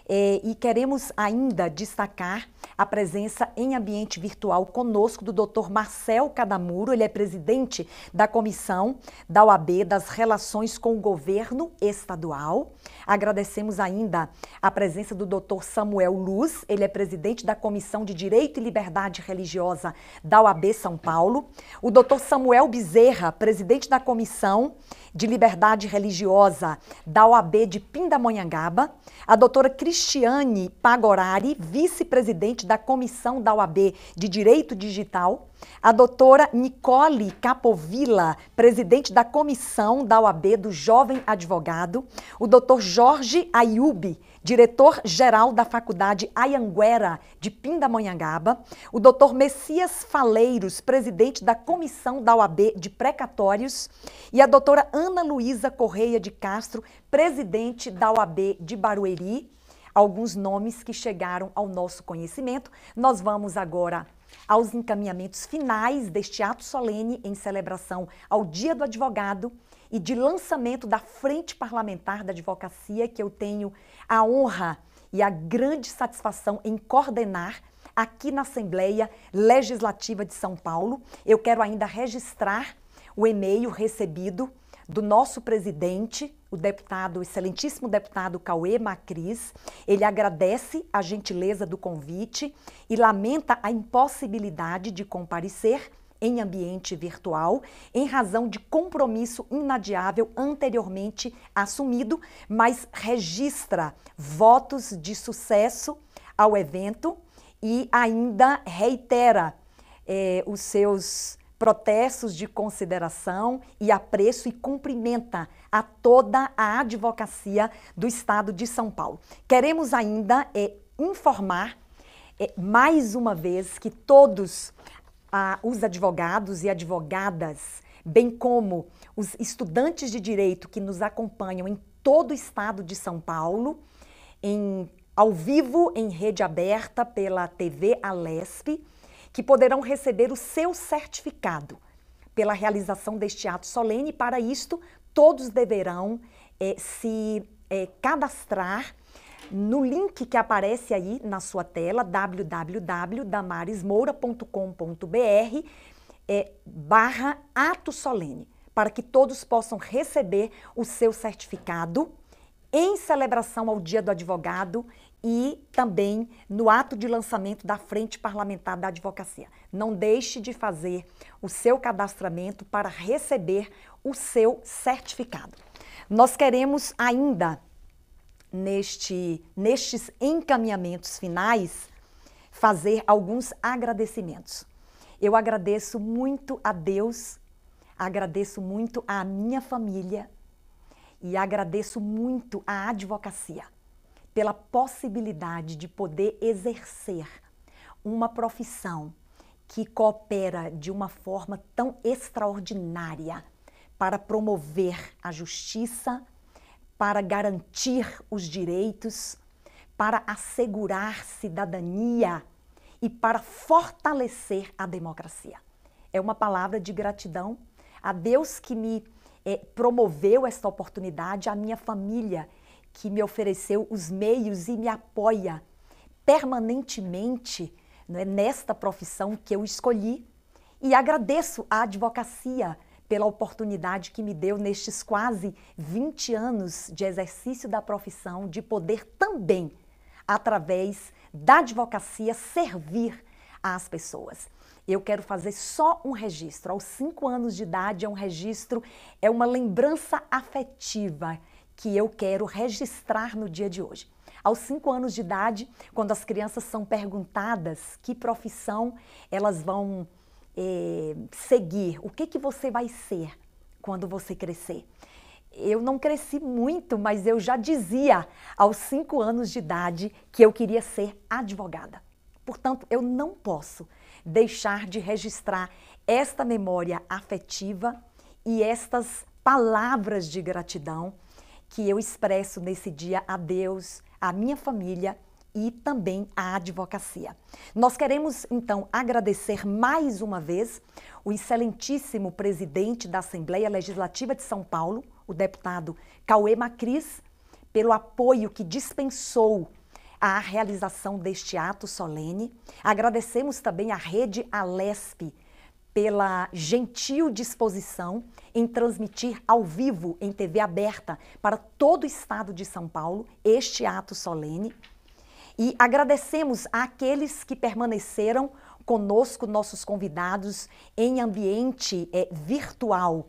e queremos ainda destacar a presença em ambiente virtual conosco do Dr. Marcel Cadamuro, ele é presidente da Comissão da OAB das Relações com o Governo Estadual. Agradecemos ainda a presença do Dr. Samuel Luz, ele é presidente da Comissão de Direito e Liberdade Religiosa da OAB São Paulo. O Dr. Samuel Bezerra, presidente da Comissão de Liberdade Religiosa da OAB de Pindamonhangaba. A doutora Cristiane Pagorari, vice-presidente da Comissão da OAB de Direito Digital. A doutora Nicole Capovilla, presidente da Comissão da OAB do Jovem Advogado. O doutor Jorge Ayubi, diretor-geral da Faculdade Anhanguera de Pindamonhangaba. O doutor Messias Faleiros, presidente da Comissão da OAB de Precatórios. E a doutora Ana Luísa Correia de Castro, presidente da OAB de Barueri. Alguns nomes que chegaram ao nosso conhecimento. Nós vamos agora aos encaminhamentos finais deste ato solene em celebração ao Dia do Advogado e de lançamento da Frente Parlamentar da Advocacia, que eu tenho a honra e a grande satisfação em coordenar aqui na Assembleia Legislativa de São Paulo. Eu quero ainda registrar o e-mail recebido do nosso presidente, o excelentíssimo deputado Cauê Macris. Ele agradece a gentileza do convite e lamenta a impossibilidade de comparecer em ambiente virtual, em razão de compromisso inadiável anteriormente assumido, mas registra votos de sucesso ao evento e ainda reitera os seus protestos de consideração e apreço e cumprimenta a toda a advocacia do Estado de São Paulo. Queremos ainda informar mais uma vez que todos os advogados e advogadas, bem como os estudantes de direito que nos acompanham em todo o Estado de São Paulo, ao vivo em rede aberta pela TV Alesp, que poderão receber o seu certificado pela realização deste ato solene. E para isto, todos deverão se cadastrar no link que aparece aí na sua tela, www.damarismoura.com.br/ato solene, para que todos possam receber o seu certificado em celebração ao Dia do Advogado e também no ato de lançamento da Frente Parlamentar da Advocacia. Não deixe de fazer o seu cadastramento para receber o seu certificado. Nós queremos ainda, nestes encaminhamentos finais, fazer alguns agradecimentos. Eu agradeço muito a Deus, agradeço muito à minha família e agradeço muito à advocacia pela possibilidade de poder exercer uma profissão que coopera de uma forma tão extraordinária para promover a justiça, para garantir os direitos, para assegurar cidadania e para fortalecer a democracia. É uma palavra de gratidão a Deus que me promoveu esta oportunidade, a minha família que me ofereceu os meios e me apoia permanentemente, né, nesta profissão que eu escolhi. E agradeço à advocacia pela oportunidade que me deu nestes quase 20 anos de exercício da profissão, de poder também, através da advocacia, servir às pessoas. Eu quero fazer só um registro. Aos 5 anos de idade é um registro, é uma lembrança afetiva que eu quero registrar no dia de hoje. Aos 5 anos de idade, quando as crianças são perguntadas que profissão elas vão seguir, o que você vai ser quando você crescer? Eu não cresci muito, mas eu já dizia aos 5 anos de idade que eu queria ser advogada. Portanto, eu não posso deixar de registrar esta memória afetiva e estas palavras de gratidão que eu expresso nesse dia a Deus, a minha família e também à advocacia. Nós queremos, então, agradecer mais uma vez o excelentíssimo presidente da Assembleia Legislativa de São Paulo, o deputado Cauê Macris, pelo apoio que dispensou à realização deste ato solene. Agradecemos também à Rede Alesp pela gentil disposição em transmitir ao vivo em TV aberta para todo o estado de São Paulo este ato solene. E agradecemos àqueles que permaneceram conosco, nossos convidados, em ambiente virtual.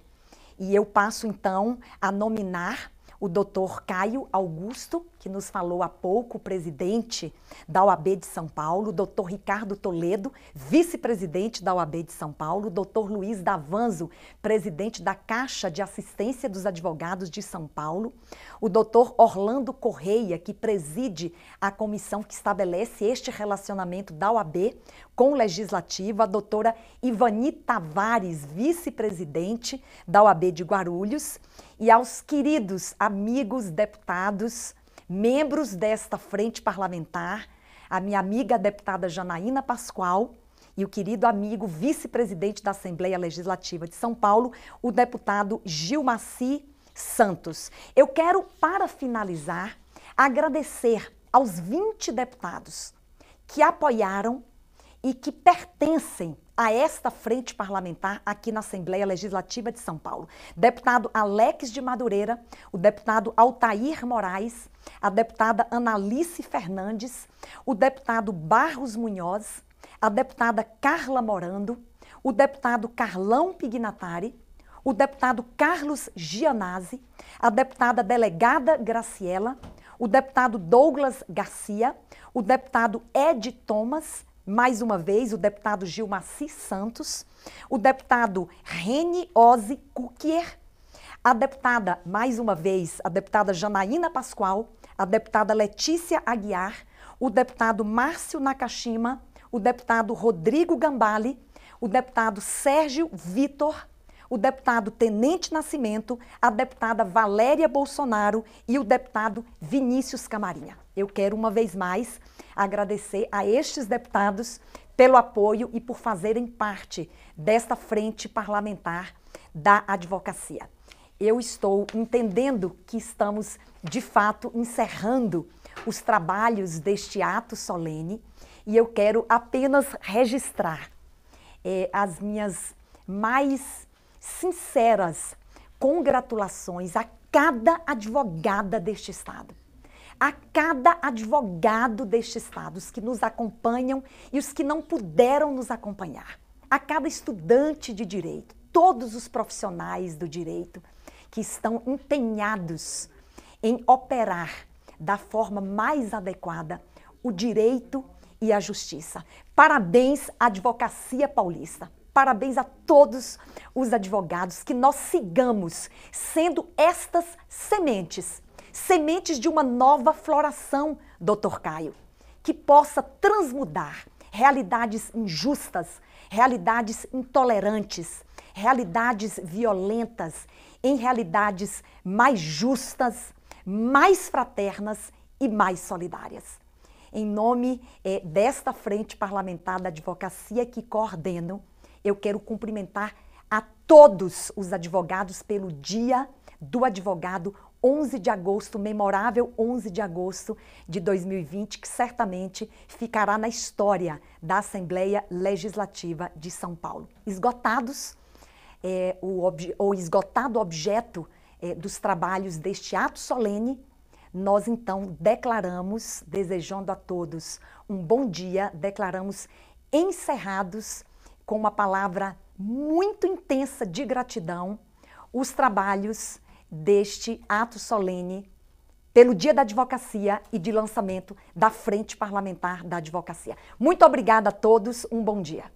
E eu passo, então, a nominar o Dr. Caio Augusto, que nos falou há pouco, presidente da OAB de São Paulo, o Dr. Ricardo Toledo, vice-presidente da OAB de São Paulo, o Dr. Luiz Davanzo, presidente da Caixa de Assistência dos Advogados de São Paulo, o Dr. Orlando Correia, que preside a comissão que estabelece este relacionamento da OAB com o Legislativo, a doutora Ivani Tavares, vice-presidente da OAB de Guarulhos, e aos queridos amigos deputados, membros desta frente parlamentar, a minha amiga deputada Janaína Pascoal e o querido amigo vice-presidente da Assembleia Legislativa de São Paulo, o deputado Gilmaci Santos. Eu quero, para finalizar, agradecer aos 20 deputados que apoiaram e que pertencem a esta frente parlamentar aqui na Assembleia Legislativa de São Paulo. Deputado Alex de Madureira, o deputado Altair Moraes, a deputada Analice Fernandes, o deputado Barros Munhoz, a deputada Carla Morando, o deputado Carlão Pignatari, o deputado Carlos Gianazzi, a deputada delegada Graciela, o deputado Douglas Garcia, o deputado Ed Thomas, mais uma vez, o deputado Gilmaci Santos, o deputado Reni Ozzy Kukier, a deputada, mais uma vez, a deputada Janaína Pascoal, a deputada Letícia Aguiar, o deputado Márcio Nakashima, o deputado Rodrigo Gambale, o deputado Sérgio Vitor, o deputado Tenente Nascimento, a deputada Valéria Bolsonaro e o deputado Vinícius Camarinha. Eu quero, uma vez mais, agradecer a estes deputados pelo apoio e por fazerem parte desta frente parlamentar da advocacia. Eu estou entendendo que estamos, de fato, encerrando os trabalhos deste ato solene e eu quero apenas registrar as minhas mais sinceras congratulações a cada advogada deste estado, a cada advogado deste estado, os que nos acompanham e os que não puderam nos acompanhar, a cada estudante de direito, todos os profissionais do direito que estão empenhados em operar da forma mais adequada o direito e a justiça. Parabéns à advocacia paulista. Parabéns a todos os advogados, que nós sigamos sendo estas sementes, sementes de uma nova floração, Dr. Caio, que possa transmudar realidades injustas, realidades intolerantes, realidades violentas, em realidades mais justas, mais fraternas e mais solidárias. Em nome desta frente parlamentar da advocacia que coordeno, eu quero cumprimentar a todos os advogados pelo Dia do Advogado, 11 de agosto, memorável 11 de agosto de 2020, que certamente ficará na história da Assembleia Legislativa de São Paulo. Esgotados, o esgotado objeto dos trabalhos deste ato solene, nós então declaramos, desejando a todos um bom dia, declaramos encerrados com uma palavra muito intensa de gratidão, os trabalhos deste ato solene pelo Dia da Advocacia e de lançamento da Frente Parlamentar da Advocacia. Muito obrigada a todos, um bom dia.